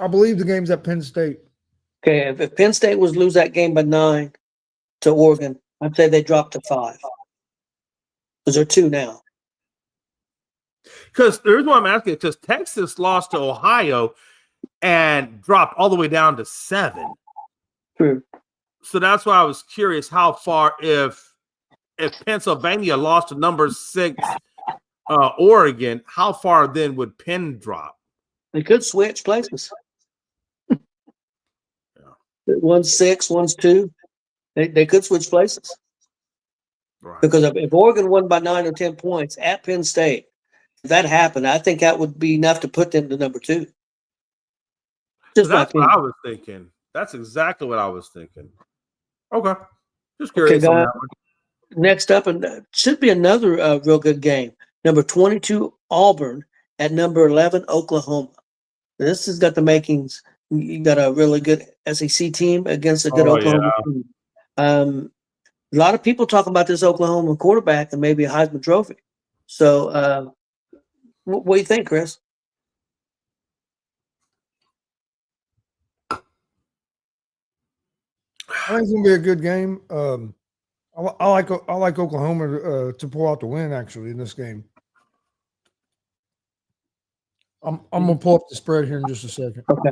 I believe the game's at Penn State. Okay, if Penn State was to lose that game by 9 to Oregon, I'd say they drop to 5. Because they're 2 now. Because the reason why I'm asking, because Texas lost to Ohio and dropped all the way down to 7. True. So that's why I was curious how far if Pennsylvania lost to number 6 Oregon, how far then would Penn drop? They could switch places. Yeah. One's 6, one's 2. They could switch places. Right. Because if Oregon won by 9 or 10 points at Penn State, if that happened, I think that would be enough to put them to number 2. So that's what I was thinking. That's exactly what I was thinking. Okay. Just curious on that one. Next up, and should be another real good game. Number 22, Auburn at number 11, Oklahoma. This has got the makings. You got a really good SEC team against a good Oklahoma team. A lot of people talking about this Oklahoma quarterback and maybe a Heisman Trophy. So, what do you think, Chris? I think it's gonna be a good game. I like Oklahoma to pull out the win actually in this game. I'm gonna pull up the spread here in just a second. Okay.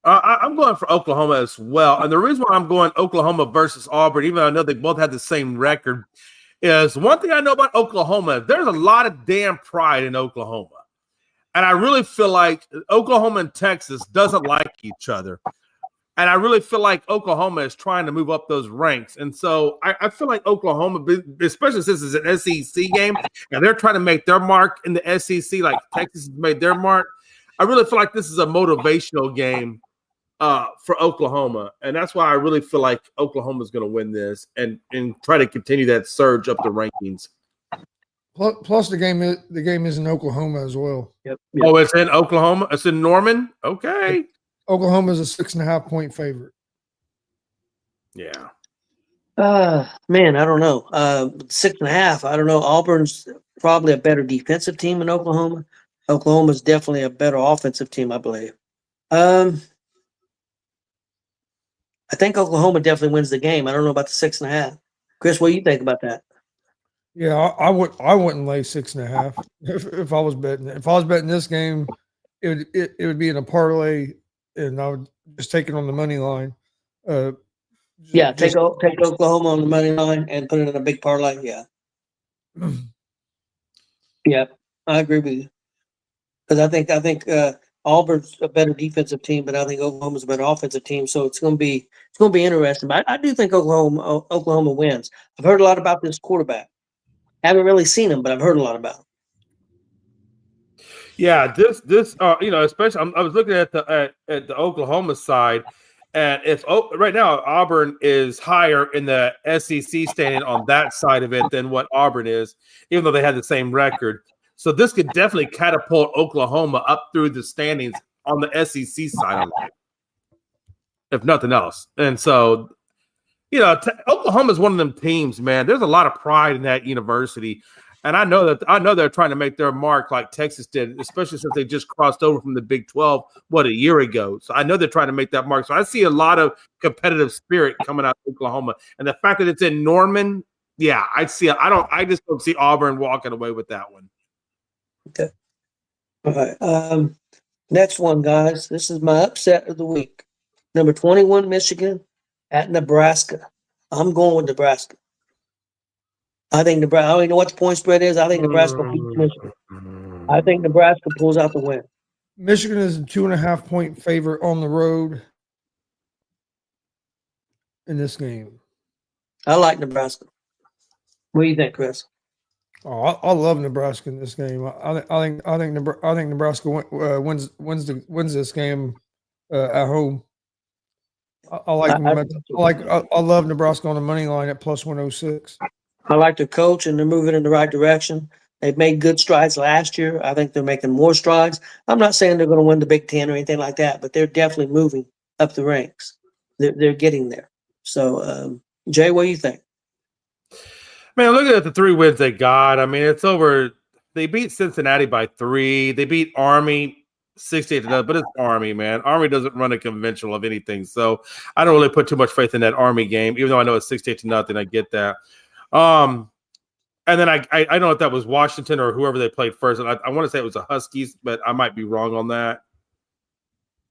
I'm going for Oklahoma as well. And the reason why I'm going Oklahoma versus Auburn, even though I know they both have the same record, is one thing I know about Oklahoma. There's a lot of damn pride in Oklahoma. And I really feel like Oklahoma and Texas doesn't like each other. And I really feel like Oklahoma is trying to move up those ranks. And so I feel like Oklahoma, especially since it's an SEC game, and they're trying to make their mark in the SEC like Texas has made their mark. I really feel like this is a motivational game for Oklahoma. And that's why I really feel like Oklahoma is going to win this and try to continue that surge up the rankings. Plus, the game is in Oklahoma as well. Yep. Oh, it's in Oklahoma? It's in Norman? Okay. Oklahoma is a 6.5-point favorite. Yeah. Man, I don't know. 6.5. I don't know. Auburn's probably a better defensive team than Oklahoma. Oklahoma's definitely a better offensive team, I believe. I think Oklahoma definitely wins the game. I don't know about the 6.5. Chris, what do you think about that? Yeah, I wouldn't lay 6.5 if I was betting. If I was betting this game, it would be in a parlay, and I would just take it on the money line. Yeah, take Oklahoma on the money line and put it in a big parlay. Yeah. Yeah, I agree with you. Because I think Auburn's a better defensive team, but I think Oklahoma's a better offensive team. So it's going to be interesting. But I do think Oklahoma wins. I've heard a lot about this quarterback. Haven't really seen him, but I've heard a lot about him. Yeah, this especially I was looking at the Oklahoma side, and if right now Auburn is higher in the SEC standing on that side of it than what Auburn is, even though they had the same record. So this could definitely catapult Oklahoma up through the standings on the SEC side of it, if nothing else. And so, Oklahoma is one of them teams, man. There's a lot of pride in that university. And I know they're trying to make their mark like Texas did, especially since they just crossed over from the Big 12, a year ago. So I know they're trying to make that mark. So I see a lot of competitive spirit coming out of Oklahoma. And the fact that it's in Norman, yeah, I just don't see Auburn walking away with that one. Okay. All right. Next one, guys. This is my upset of the week. Number 21, Michigan at Nebraska. I'm going with Nebraska. I think Nebraska. I don't even know what the point spread is. I think Nebraska beats Michigan. I think Nebraska pulls out the win. Michigan is a 2.5-point favorite on the road in this game. I like Nebraska. What do you think, Chris? Oh, I love Nebraska in this game. I think Nebraska wins this game at home. I love Nebraska on the money line at plus 106. I like their coach, and they're moving in the right direction. They've made good strides last year. I think they're making more strides. I'm not saying they're going to win the Big Ten or anything like that, but they're definitely moving up the ranks. They're getting there. So, Jay, what do you think? Man, looking at the 3 wins they got, I mean, it's over. They beat Cincinnati by 3. They beat Army 68-0, but it's Army, man. Army doesn't run a conventional of anything, so I don't really put too much faith in that Army game, even though I know it's 68-0. I get that. And then I don't know if that was Washington or whoever they played first. I want to say it was the Huskies, but I might be wrong on that.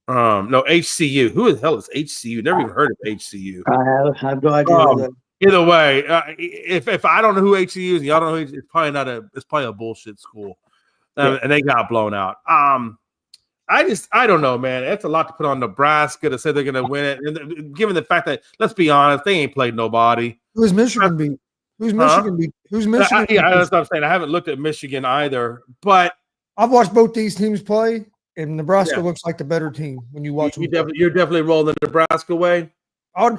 No, HCU. Who the hell is HCU? Never even heard of HCU. I have no idea. Either way, if I don't know who HCU is, and y'all don't know who, it's probably a bullshit school, and they got blown out. I don't know, man. That's a lot to put on Nebraska to say they're going to win it, and given the fact that, let's be honest, they ain't played nobody. Who's Michigan beat? Who's Michigan beat? Who's Michigan? Yeah, that's what I'm saying. I haven't looked at Michigan either, but I've watched both these teams play, and Nebraska looks like the better team when you watch them. You're definitely rolling the Nebraska way. I'll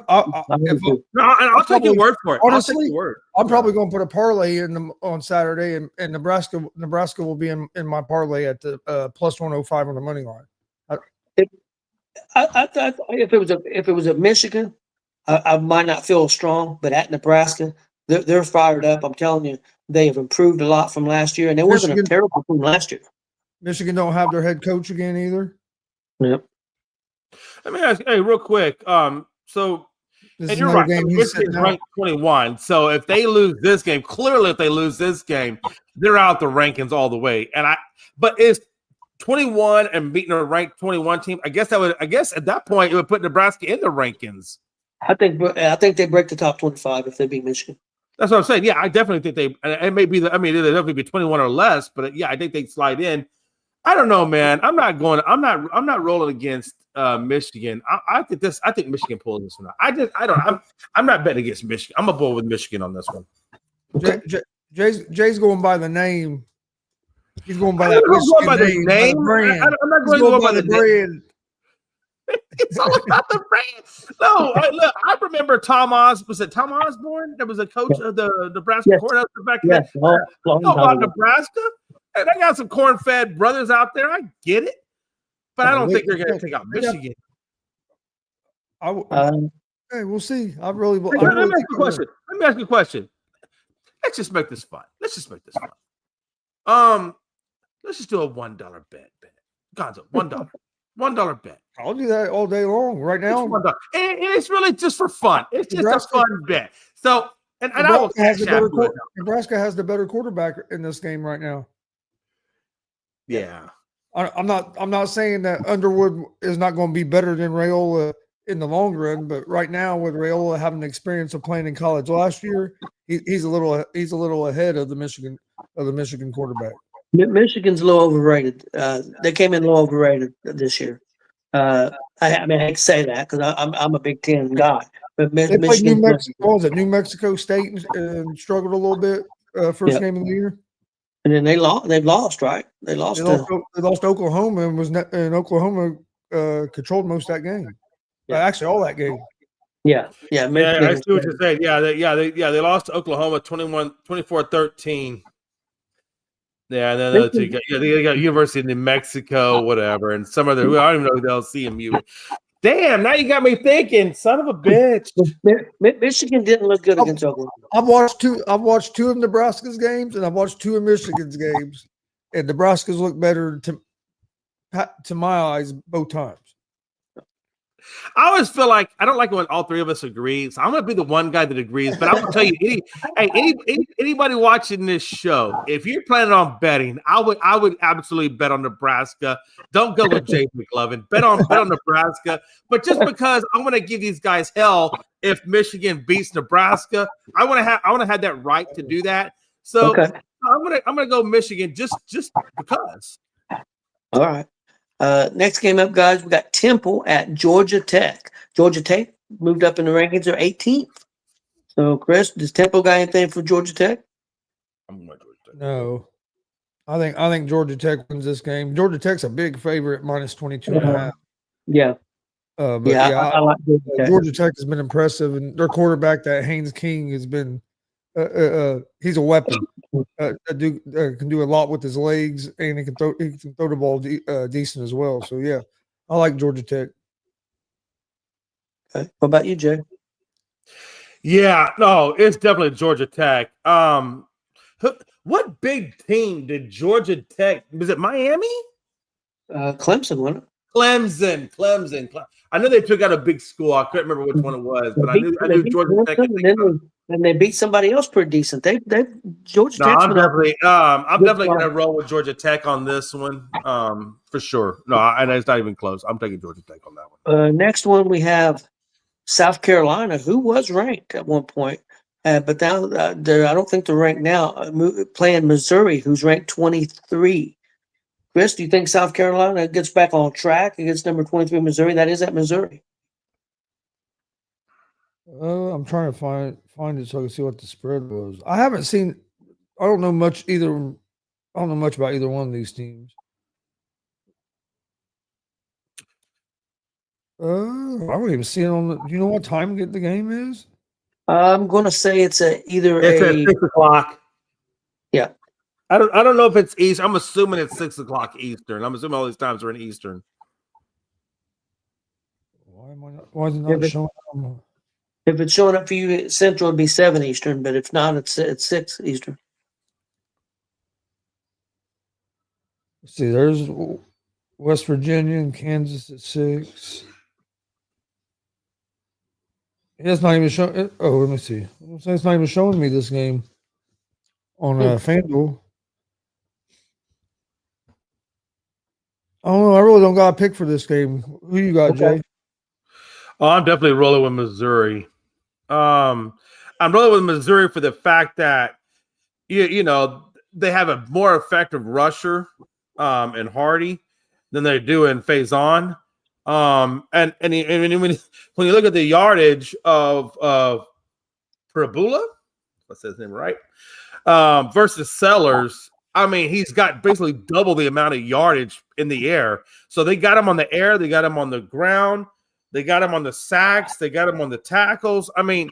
take your word for it. Honestly, I'm probably going to put a parlay in on Saturday, and Nebraska will be in my parlay at the plus 105 on the money line. If it was a Michigan, I might not feel strong, but at Nebraska, they're fired up. I'm telling you, they have improved a lot from last year, and it wasn't a terrible team last year. Michigan don't have their head coach again either. Yep. Let me ask, hey, real quick. So This And is you're another right. game he's Michigan's sitting out. ranked 21. So if they lose this game, clearly if they lose this game, they're out the rankings all the way. But is 21 and beating a ranked 21 team? I guess at that point it would put Nebraska in the rankings. I think they break the top 25 if they beat Michigan. That's what I'm saying. Yeah, I definitely think it may be it'll definitely be 21 or less, but yeah, I think they slide in. I don't know, man. I'm not rolling against Michigan. I think Michigan pulls this one out. I'm not betting against Michigan. I'm a bull with Michigan on this one. Okay. Jay's going by the name. He's going by I'm that not going by the Michigan name, name. by the brand. I'm not He's going by the brand. It's all about the brand. No, look, I remember Tom Osborne. Was it Tom Osborne that was a coach of the Nebraska Yes. Cornhuskers back then? Yes. I know about Nebraska, and I got some corn-fed brothers out there. I get it, but I don't think they're going to take out Michigan. Hey, we'll see. Let me Let me ask you a question. Let's just make this fun. Let's just do a $1 bet. Gonzo, $1 bet. I'll do that all day long. Right now, and it's really just for fun. It's just a fun bet. So, and I will Nebraska has the better quarterback in this game right now. Yeah, I'm not saying that Underwood is not going to be better than Raiola in the long run, but right now with Raiola having the experience of playing in college last year, he's a little ahead of the Michigan quarterback. Michigan's low overrated. They came in low overrated this year. I hate to say that because I'm a Big Ten guy, but They played New Mexico State and struggled a little bit first game of the year, and then they've lost, right? They lost Oklahoma and Oklahoma controlled most of that game. Actually, all that game. Yeah. I see what you're saying. They lost to Oklahoma 24-13. Yeah, and then they got University of New Mexico, whatever, and some other. I don't even know who the hell CMU. Damn! Now you got me thinking, son of a bitch. Michigan didn't look good against Oklahoma. I've watched two of Nebraska's games, and I've watched two of Michigan's games, and Nebraska's looked better to my eyes both times. I always feel like I don't like when all three of us agree. So I'm going to be the one guy that agrees. But I will tell you, anybody watching this show, if you're planning on betting, I would absolutely bet on Nebraska. Don't go with Jay McLovin. Bet on Nebraska. But just because I want to give these guys hell if Michigan beats Nebraska, I want to have that right to do that. So I'm gonna go Michigan just because. All right. Next game up, guys, we got Temple at Georgia Tech. Georgia Tech moved up in the rankings. They're 18th. So, Chris, does Temple got anything for Georgia Tech? No. I think Georgia Tech wins this game. Georgia Tech's a big favorite, minus 22.5. Yeah. I like Georgia Tech has been impressive, and their quarterback, that Haynes King, has been he's a weapon. Can do a lot with his legs, and he can throw the ball decent as well. So yeah, I like Georgia Tech. Okay. What about you, Jay? Yeah, no, it's definitely Georgia Tech. What big team did Georgia Tech? Was it Miami? Clemson, wasn't it? Clemson. I know they took out a big school. I couldn't remember which one it was, but I knew Georgia Tech. And they beat somebody else pretty decent. Georgia Tech. I'm definitely going to roll with Georgia Tech on this one, for sure. No, and it's not even close. I'm taking Georgia Tech on that one. Next one we have South Carolina, who was ranked at one point, but now I don't think they're ranked now. Playing Missouri, who's ranked 23. Chris, do you think South Carolina gets back on track against number 23 Missouri? That is at Missouri. I'm trying to find it so I can see what the spread was. I don't know much about either one of these teams. I don't even see it on the. Do you know what time the game is? I'm going to say it's at 6 o'clock. Yeah. I don't know if it's East. I'm assuming it's 6 o'clock Eastern. I'm assuming all these times are in Eastern. Why is it not showing? If it's showing up for you Central, it'd be 7 Eastern, but if not, it's 6 Eastern. Let's see, there's West Virginia and Kansas at 6. It's not even showing. Oh, let me see. It's not even showing me this game on FanDuel. I don't know. I really don't got a pick for this game. Who you got, Jay? Oh, I'm definitely rolling with Missouri. I'm rolling with Missouri for the fact that you know they have a more effective rusher in Hardy than they do in Faison. And when you look at the yardage of Prabula, let's say his name right, versus Sellers, I mean, he's got basically double the amount of yardage in the air. So they got him on the air, they got him on the ground, they got him on the sacks, they got him on the tackles. I mean,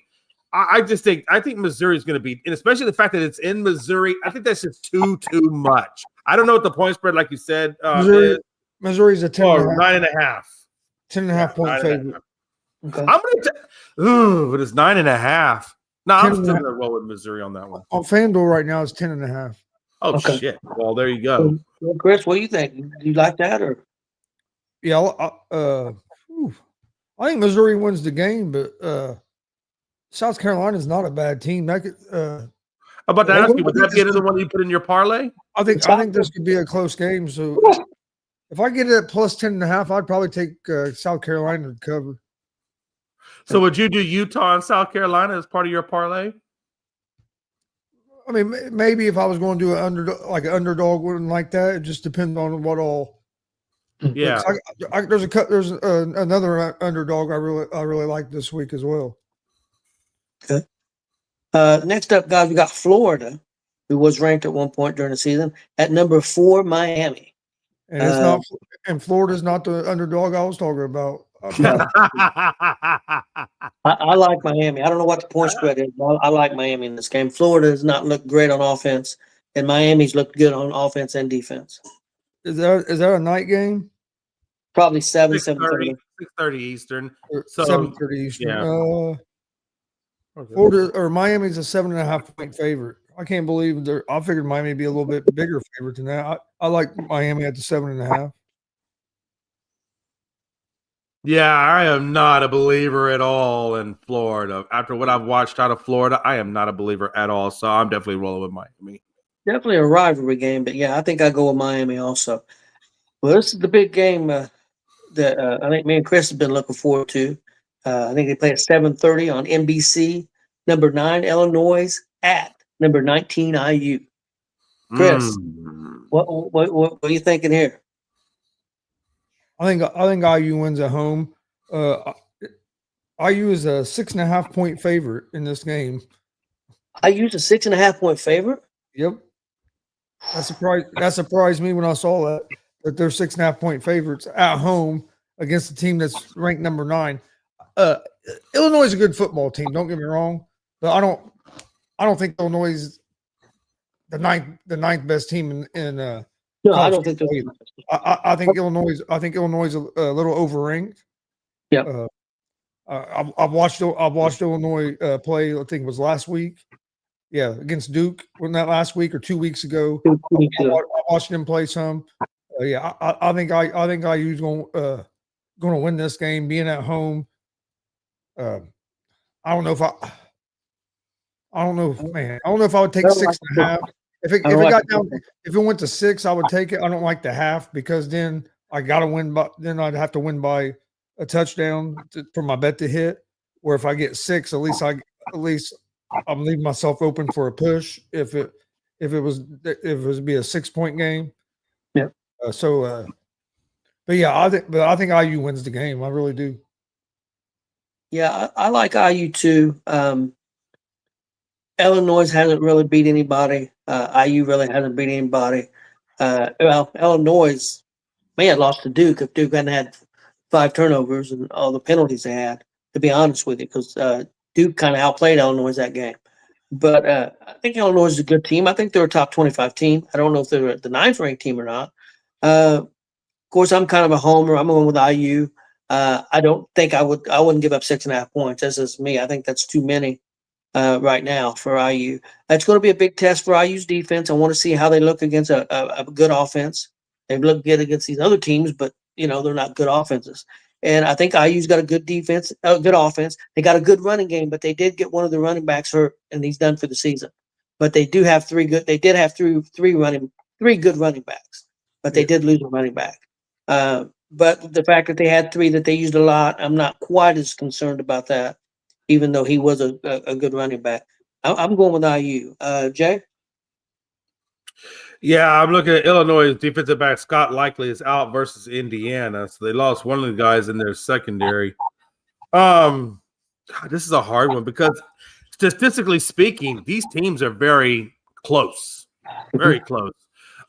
I think Missouri is going to be, and especially the fact that it's in Missouri, I think that's just too much. I don't know what the point spread, like you said, is. Missouri's a 10 and a half. 9.5. 10.5 point favorite. Okay. I'm gonna but it's 9.5. No, I'm still gonna roll with Missouri on that one. On FanDuel right now, it's 10.5. Oh Okay. shit! Well, there you go. Well, Chris, what do you think? Do you like that or? Yeah, I think Missouri wins the game, but South Carolina's not a bad team. That could, I'm about to ask you, would that be another one you put in your parlay? I think this could be a close game. So if I get it at plus 10.5, I'd probably take South Carolina to cover. So would you do Utah and South Carolina as part of your parlay? I mean, maybe if I was going to do an underdog one like that, it just depends on what all. Yeah, there's another underdog I really like this week as well. Okay. Next up, guys, we got Florida, who was ranked at one point during the season at number 4, Miami. And it's not, and Florida's not the underdog I was talking about. I like Miami. I don't know what the point spread is, but I like Miami in this game. Florida has not looked great on offense, and Miami's looked good on offense and defense. Is that a night game? Probably 7:30 Eastern. So 7:30 Eastern. Yeah. Florida or Miami's a 7.5 point favorite. I can't believe I figured Miami would be a little bit bigger favorite than that. I like Miami at the 7.5. Yeah, I am not a believer at all in Florida. After what I've watched out of Florida, I am not a believer at all. So I'm definitely rolling with Miami. Definitely a rivalry game, but yeah, I think I go with Miami also. Well, this is the big game that I think me and Chris have been looking forward to. I think they play at 7:30 on NBC. Number 9 Illinois at number 19 IU. Chris, what are you thinking here? I think IU wins at home. IU is a 6.5 point favorite in this game. IU's a 6.5 point favorite. Yep. That surprised me when I saw that they're 6.5 point favorites at home against a team that's ranked number 9. Illinois is a good football team. Don't get me wrong, but I don't think Illinois is the ninth best team in. No, I don't think they're. I think Illinois is a little overranked. Yeah. I've watched Illinois play. I think it was last week. Yeah, against Duke. Wasn't that last week or 2 weeks ago? 2 weeks ago. I watched them play some. Yeah, I think IU's going to win this game, being at home. I don't know if I don't know if I would take 6.5. If it went to 6, I would take it. I don't like the half because then I got to win, but then I'd have to win by a touchdown for my bet to hit. Where if I get 6, at least I'm leaving myself open for a push. If it was be a 6 point game. Yeah. But yeah, I think IU wins the game. I really do. Yeah, I like IU too. Illinois hasn't really beat anybody. IU really hasn't beat anybody. Illinois may have lost to Duke if Duke hadn't had 5 turnovers and all the penalties they had, to be honest with you, because Duke kind of outplayed Illinois that game. But I think Illinois is a good team. I think they're a top 25 team. I don't know if they're the 9th ranked team or not. Of course, I'm kind of a homer. I'm going with IU. I don't think I wouldn't give up 6.5 points. That's just me. I think that's too many right now for IU. It's going to be a big test for IU's defense. I want to see how they look against a good offense. They've looked good against these other teams, but they're not good offenses. And I think IU's got a good defense, a good offense. They got a good running game, but they did get one of the running backs hurt, and he's done for the season. But they do have three good. They did have three good running backs, but they did lose a running back. But the fact that they had three that they used a lot, I'm not quite as concerned about that, even though he was a good running back. I'm going with IU. Jay? Yeah, I'm looking at Illinois' defensive back Scott Likely is out versus Indiana, so they lost one of the guys in their secondary. This is a hard one because statistically speaking, these teams are very close, very close.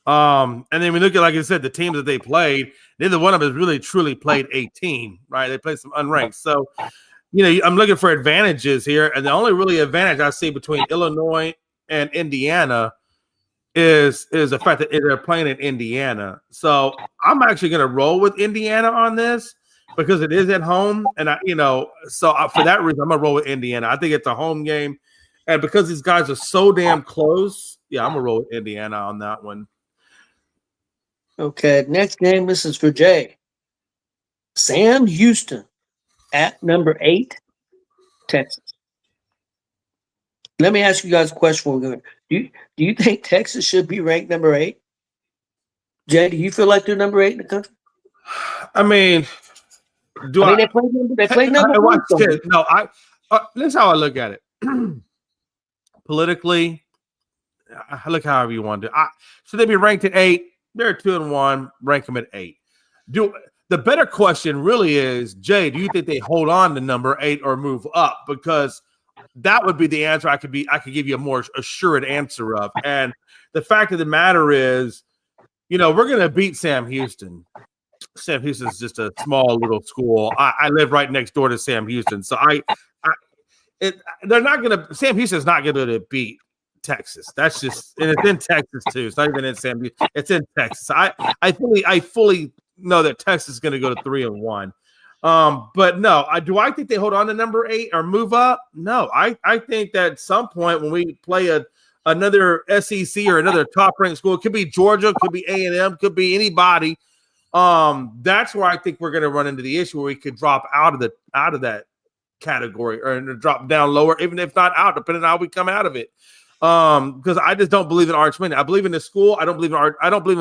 And then we look at, like I said, the teams that they played. Neither one of them has really truly played 18, right? They played some unranked, so I'm looking for advantages here, and the only really advantage I see between Illinois and Indiana is the fact that they're playing in Indiana. So I'm actually going to roll with Indiana on this because it is at home, and for that reason, I'm going to roll with Indiana. I think it's a home game, and because these guys are so damn close, I'm going to roll with Indiana on that one. Okay, next game. This is for Jay. Sam Houston at number 8, Texas. Let me ask you guys a question. Do you think Texas should be ranked number 8? Jay, do you feel like they're number 8 in the country? I mean, they played number 1. No, this is how I look at it. Politically, I look however you want to. Should they be ranked at 8? They're 2-1. Rank them at 8. The better question really is, Jay, do you think they hold on to number 8 or move up? Because that would be the answer I could give you a more assured answer of. And the fact of the matter is, we're going to beat Sam Houston. Sam Houston is just a small little school. I live right next door to Sam Houston. So Sam Houston's not going to beat Texas. That's just, and it's in Texas too. It's not even in Sam Houston. It's in Texas. I fully know that Texas is going to go to 3-1. But no, do I think they hold on to number 8 or move up? No, I think that at some point when we play another SEC or another top-ranked school, it could be Georgia, could be A&M, could be anybody. That's where I think we're going to run into the issue where we could drop out of that category or drop down lower, even if not out, depending on how we come out of it. Because I just don't believe in Arch Manning. I believe in the school. I don't believe in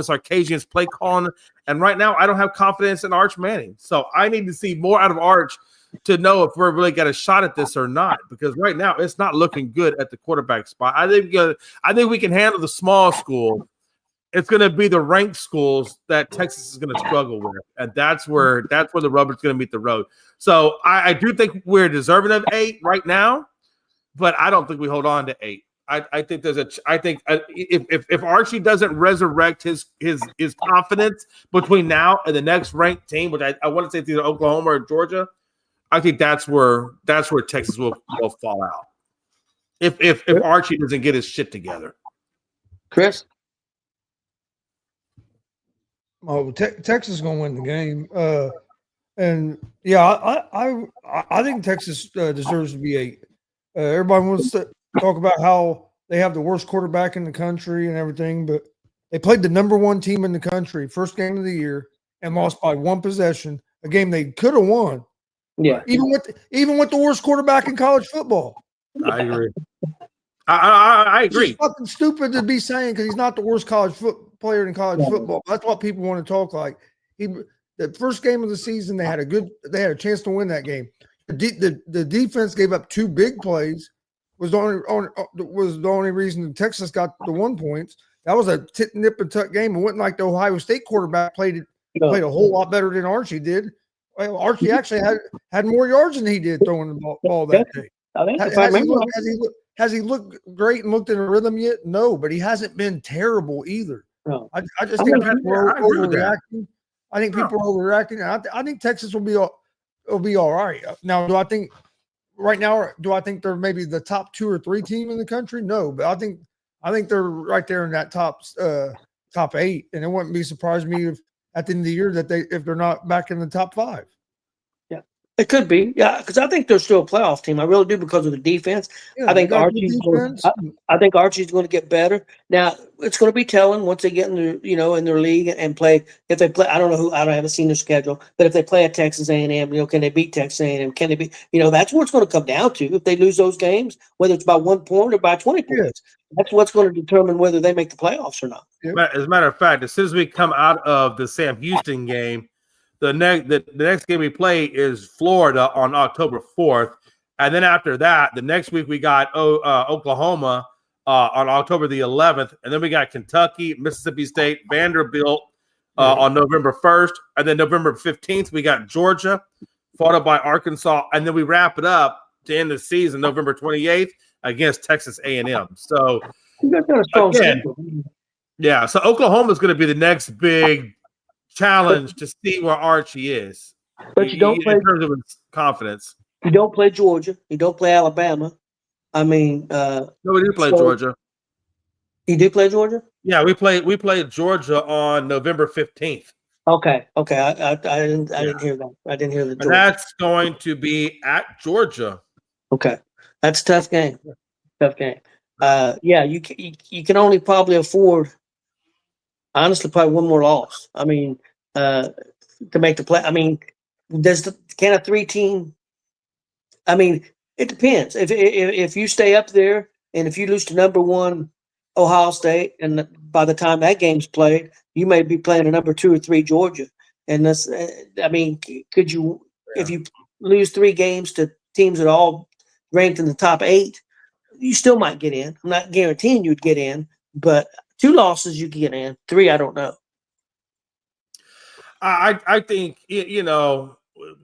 Sarkisian's play calling. And right now, I don't have confidence in Arch Manning. So I need to see more out of Arch to know if we're really got a shot at this or not. Because right now, it's not looking good at the quarterback spot. I think we can handle the small school. It's going to be the ranked schools that Texas is going to struggle with, and that's where the rubber's going to meet the road. So I do think we're deserving of 8 right now, but I don't think we hold on to 8. I think if Archie doesn't resurrect his confidence between now and the next ranked team, which I want to say it's either Oklahoma or Georgia, I think that's where Texas will fall out. If Archie doesn't get his shit together. Chris? Oh, Texas is going to win the game. And yeah, I think Texas deserves to be 8. Everybody wants to talk about how they have the worst quarterback in the country and everything, but they played the number 1 team in the country, first game of the year, and lost by 1 possession, a game they could have won. Yeah, even with the worst quarterback in college football. I agree. I agree. It's fucking stupid to be saying because he's not the worst player in college football. That's what people want to talk like. The first game of the season, they had a chance to win that game. The defense gave up 2 big plays. Was the only reason Texas got the 1 points. That was a nip and tuck game. It wasn't like the Ohio State quarterback played a whole lot better than Archie did. Well, Archie actually had more yards than he did throwing the ball that day. Has he looked great and looked in a rhythm yet? No, but he hasn't been terrible either. No. I just think people are overreacting. I think people are overreacting. I think Texas will be all right. Now, do I think they're maybe the top 2 or 3 team in the country? No, but I think they're right there in that top 8, and it wouldn't be surprised me if at the end of the year if they're not back in the top 5. Yeah, It could be, yeah, because I think they're still a playoff team. I really do because of the defense. Yeah, I think they got good Archie's defense. I think Archie's going to get better. Now it's going to be telling once they get in their, in their league and play. If they play, I don't know who. I haven't seen their schedule, but if they play at Texas A&M, can they beat Texas A&M? Can they be? That's what it's going to come down to. If they lose those games, whether it's by 1 point or by 20 points, that's what's going to determine whether they make the playoffs or not. As a matter of fact, as soon as we come out of the Sam Houston game, the next game we play is Florida on October 4th. And then after that, the next week we got Oklahoma on October the 11th. And then we got Kentucky, Mississippi State, Vanderbilt on November 1st. And then November 15th, we got Georgia, followed by Arkansas. And then we wrap it up to end the season November 28th against Texas A&M. So, again, yeah, so Oklahoma is going to be the next big challenge to see where Archie is. But you don't play in terms of his confidence. You don't play Georgia. You don't play Alabama. I mean, no, we do play Georgia. You do play Georgia? Yeah, we played Georgia on November 15th. Okay. I didn't hear that. I didn't hear the Georgia. That's going to be at Georgia. Okay, that's a tough game. Yeah, you can only probably afford, honestly, probably one more loss. I mean, to make the play. I mean, can a 3-team? I mean, it depends. If you stay up there and if you lose to number 1 Ohio State, and by the time that game's played, you may be playing a number 2 or 3 Georgia. And that's, I mean, could you, if you lose 3 games to teams that are all ranked in the top 8, you still might get in. I'm not guaranteeing you'd get in, but 2 losses you get in. 3, I don't know. I think,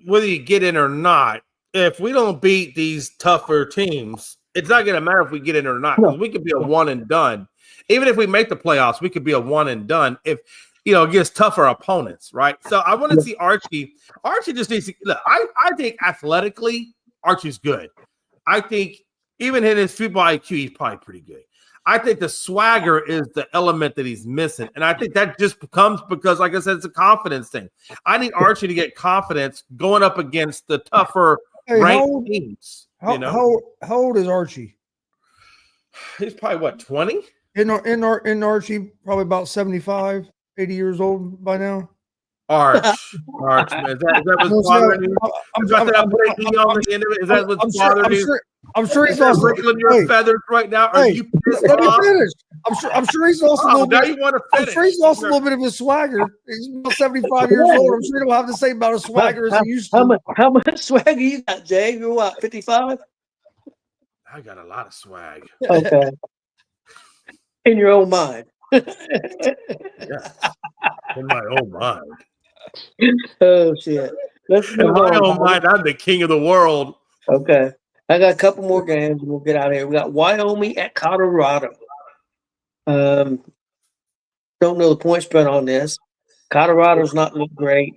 whether you get in or not, if we don't beat these tougher teams, it's not going to matter if we get in or not. Because we could be a one and done. Even if we make the playoffs, we could be a one and done if, against tougher opponents, right? So I want to see Archie. Archie just needs to look. I think athletically, Archie's good. I think even in his football IQ, he's probably pretty good. I think the swagger is the element that he's missing. And I think that just comes because, like I said, it's a confidence thing. I need Archie to get confidence going up against the tougher ranked teams. How old is Archie? He's probably, what, 20? In Archie, probably about 75, 80 years old by now. Arch, man. Is that what's bothering you? Is that what's bothering you? I'm sure he's lost your feathers right now. Are you pissed off? I'm sure he's lost a little bit. You want to finish. I'm sure he's lost a little bit of his swagger. He's about 75 years old. I'm sure he don't have the same amount of swagger as he used to. How much swagger you got, Jay? You're what, 55? I got a lot of swag. Okay. In your own mind. Yeah. In my own mind. Oh shit. In my own mind, I'm the king of the world. Okay. I got a couple more games and we'll get out of here. We got Wyoming at Colorado. Don't know the point spread on this. Colorado's not look great.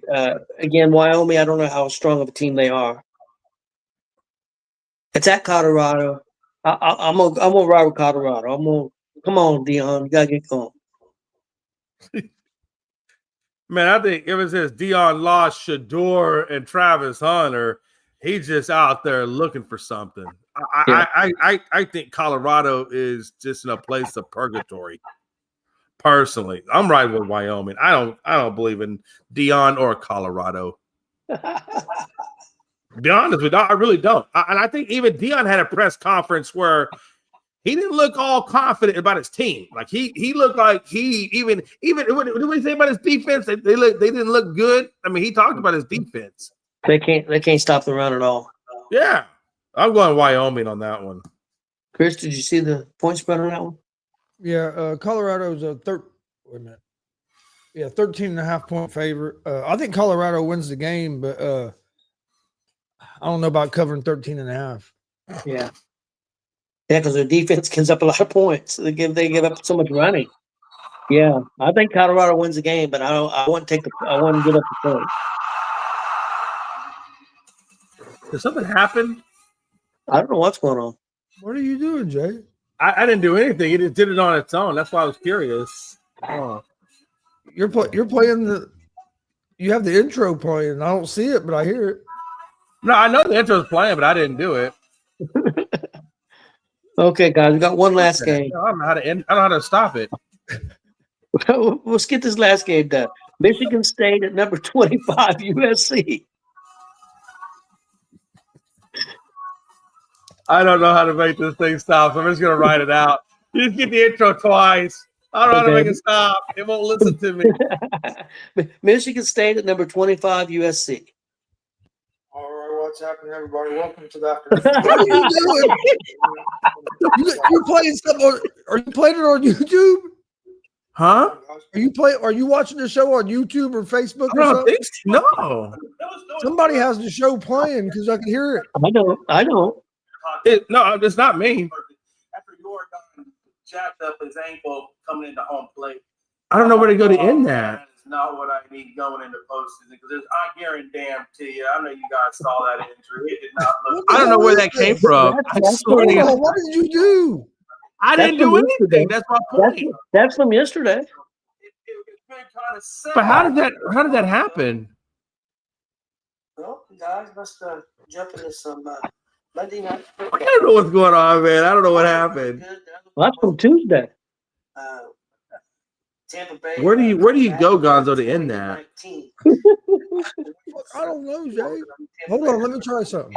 Again, Wyoming, I don't know how strong of a team they are. It's at Colorado. I'm gonna ride with Colorado. Come on, Dion. You gotta get going. Man, I think ever since Dion lost Shador and Travis Hunter, he's just out there looking for something. I think Colorado is just in a place of purgatory. Personally, I'm riding with Wyoming. I don't believe in Dion or Colorado. Be honest with you, I really don't. And I think even Dion had a press conference where he didn't look all confident about his team. Like he looked like he even what did we say about his defense? They didn't look good. I mean, he talked about his defense. They can't stop the run at all. Yeah, I'm going Wyoming on that one. Chris, did you see the point spread on that one? Yeah, Colorado's a 13.5 point favorite. I think Colorado wins the game, but I don't know about covering 13.5. Yeah. Yeah, because their defense gives up a lot of points. They give up so much running. Yeah, I think Colorado wins the game, but I wouldn't give up the point. Did something happen? I don't know what's going on. What are you doing, Jay? I didn't do anything. It just did it on its own. That's why I was curious. Oh. You're playing you have the intro playing. I don't see it, but I hear it. No, I know the intro was playing, but I didn't do it. Okay, guys, we got one last game. I don't know how to end. I don't know how to stop it. Let's get this last game done. Michigan State at number 25, USC. I don't know how to make this thing stop. So I'm just gonna write it out. You just get the intro twice. I don't know how to make it stop. It won't listen to me. Michigan State at number 25, USC. All right, what's happening, everybody? Welcome to the afternoon. What are you doing? You playing something? Are you playing it on YouTube? Huh? Are you watching the show on YouTube or Facebook I or don't something? think so. No. Somebody has the show playing because I can hear it. I don't. No, it's not me. After York jacked up his ankle coming into home plate. I don't know where to go to end that. That is not what I need going into postseason because I guarantee you, I know you guys saw that injury. It did not look. I don't know where that came from. I swear to Hold God. on, what did you do? I didn't do anything. That's my point. That's from yesterday. It's been kind of sad. But how did that happen? Well, guys must jump into some Monday night. I don't know what's going on, man. I don't know what happened. Well, that's from Tuesday. Tampa Bay. Where do you go, Gonzo, to end that? I don't know, Jay. Hold on, let me try something.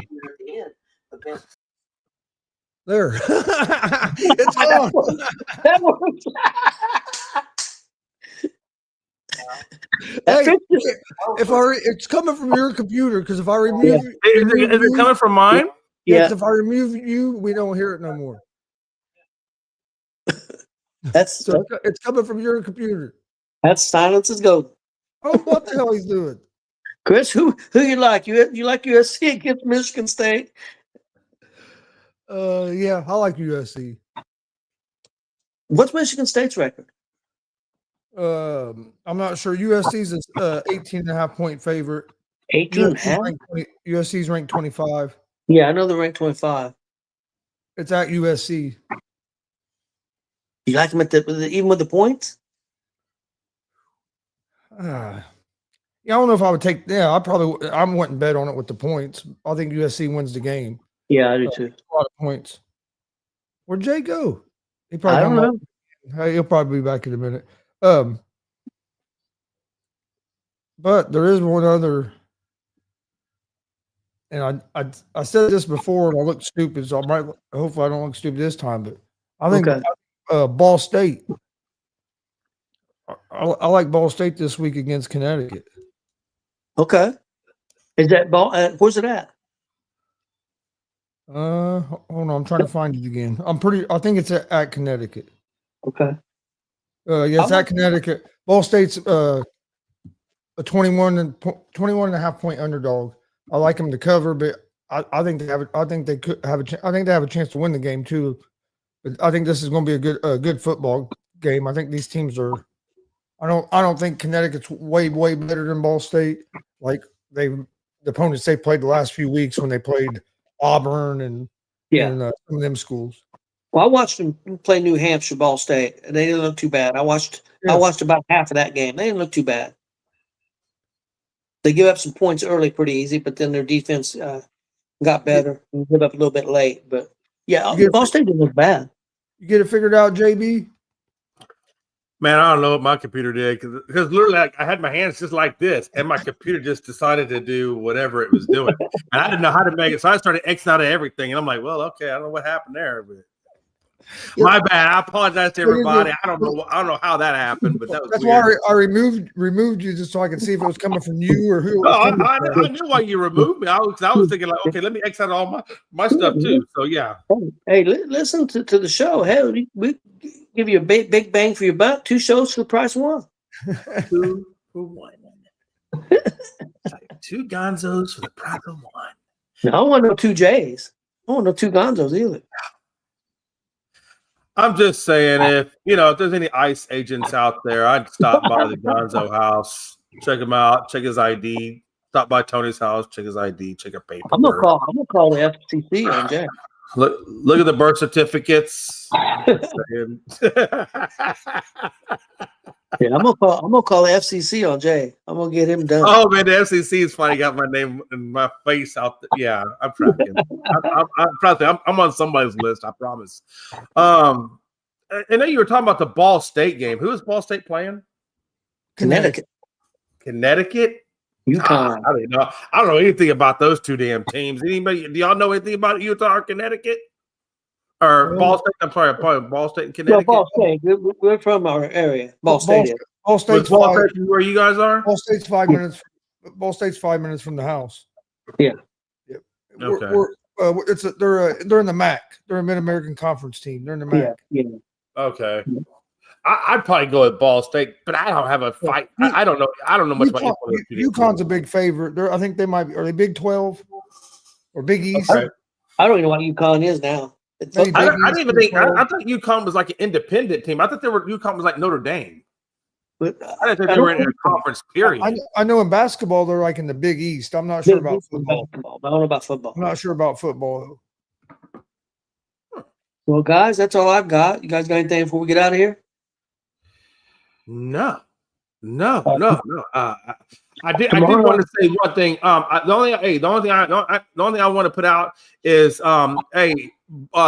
There. It's on. That works. Hey, it's coming from your computer because if I remove, Is it coming from mine? yes, if I remove you, we don't hear it no more. So it's coming from your computer. That's silence is golden. Oh, what the hell he's doing? Chris, who you like? You like USC against Michigan State? Yeah, I like USC. What's Michigan State's record? I'm not sure. USC's is 18.5 point favorite. 18 USC's ranked 25. Yeah, I know they're ranked 25. It's at USC. You like them even with the points? Yeah, I don't know if I would take. Yeah, I wouldn't bet on it with the points. I think USC wins the game. Yeah, I do too. A lot of points. Where'd Jay go? He I probably don't know. Hey, he'll probably be back in a minute. But there is one other, and I said this before and I looked stupid, so hopefully I don't look stupid this time. But I think Ball State. I like Ball State this week against Connecticut. Okay. Is that ball? Where's it at? Hold on, I'm trying to find it again. I think it's at Connecticut. Okay. Yeah, it's at Connecticut. Ball State's a 21.5 point underdog. I like them to cover, but I think they have. I think they could have I think they have a chance to win the game too. But I think this is going to be a good football game. I think these teams are. I don't think Connecticut's way better than Ball State. Like the opponents they played the last few weeks when they played Auburn and some of them schools. Well, I watched them play New Hampshire, Ball State, and they didn't look too bad. I watched about half of that game. They didn't look too bad. They give up some points early pretty easy, but then their defense got better and give up a little bit late. But yeah, Ball State didn't look bad. You get it figured out, JB? Man, I don't know what my computer did because literally I had my hands just like this, and my computer just decided to do whatever it was doing, and I didn't know how to make it. So I started Xing out of everything, and I'm like, "Well, okay, I don't know what happened there, but my bad. I apologize to everybody. I don't know how that happened, but that's why weird. I removed you just so I could see if it was coming from you or who. It was I knew why you removed me. I was thinking like, okay, let me X out all my stuff too. So yeah. Hey, listen to the show. Hey, we give you a big bang for your buck. 2 shows for the price of 1. 2 for 1. 2 Gonzos for the price of 1. Now, I don't want no 2 J's. I don't want no 2 Gonzos either. I'm just saying, if there's any ICE agents out there, I'd stop by the Gonzo house, check him out, check his ID. Stop by Tony's house, check his ID, check her paperwork. I'm gonna call the FCC on Jay. Look at the birth certificates. Yeah, I'm gonna call the FCC on Jay. I'm gonna get him done. Oh man, the FCC is finally got my name and my face out there. Yeah, I'm tracking. I'm on somebody's list. I promise. I know you were talking about the Ball State game. Who is Ball State playing? Connecticut, Connecticut. UConn. I don't know anything about those two damn teams. Anybody? Do y'all know anything about Utah or Connecticut? Or Ball State? I'm sorry, Ball State and No, Connecticut. Ball State. We're from our area. Ball State. Ball State's Ball five, State where you guys are? Ball State's 5 minutes. Ball State's 5 minutes from the house. Yeah. Yep. Okay. They're in the MAC. They're a Mid American Conference team. They're in the MAC. Yeah. Okay. I'd probably go with Ball State, but I don't have a fight. I don't know. I don't know much about UConn's a big favorite. I think they might be. Are they Big 12 or Big East? Okay. I don't even know what UConn is now. Maybe I Big didn't East even or think. 12. I thought UConn was like an independent team. I thought UConn was like Notre Dame. But I didn't think they were in a conference. Period. I know in basketball they're like in the Big East. I'm not sure about football. basketball. I don't know about football. I'm not sure about football. Well, guys, that's all I've got. You guys got anything before we get out of here? No. I did want to say one thing. The only thing I want to put out is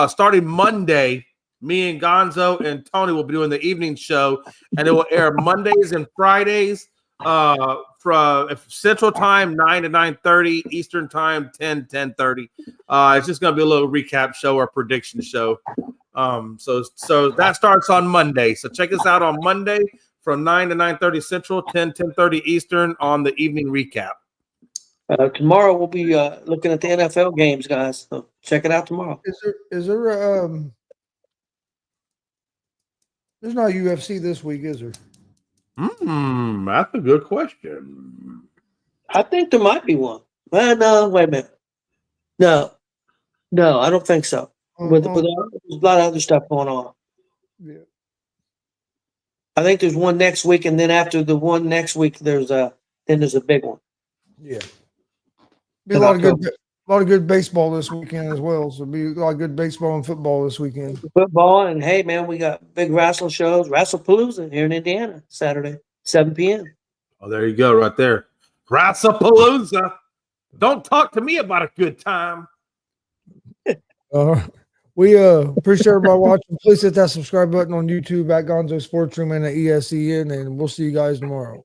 starting Monday, me and Gonzo and Tony will be doing the evening show, and it will air Mondays and Fridays from Central Time 9 to 9:30, Eastern Time 10:30. It's just going to be a little recap show or prediction show. So that starts on Monday. So check us out on Monday from 9 to 9:30 Central, 10:30 Eastern on the evening recap. Tomorrow we'll be looking at the NFL games, guys. So check it out tomorrow. Is there there's not UFC this week, is there? That's a good question. I think there might be one. Well, no, wait a minute. No, I don't think so. With there's a lot of other stuff going on. Yeah. I think there's one next week, and then after the one next week, there's a big one. Yeah. Be a lot of good baseball this weekend as well. So be a lot of good baseball and football this weekend. Football, and hey, man, we got big wrestling shows, Wrestlepalooza here in Indiana, Saturday, 7 p.m. Oh, there you go, right there. Wrestlepalooza. Don't talk to me about a good time. We appreciate everybody watching. Please hit that subscribe button on YouTube at Gonzo Sports Room and at ESEN, and we'll see you guys tomorrow.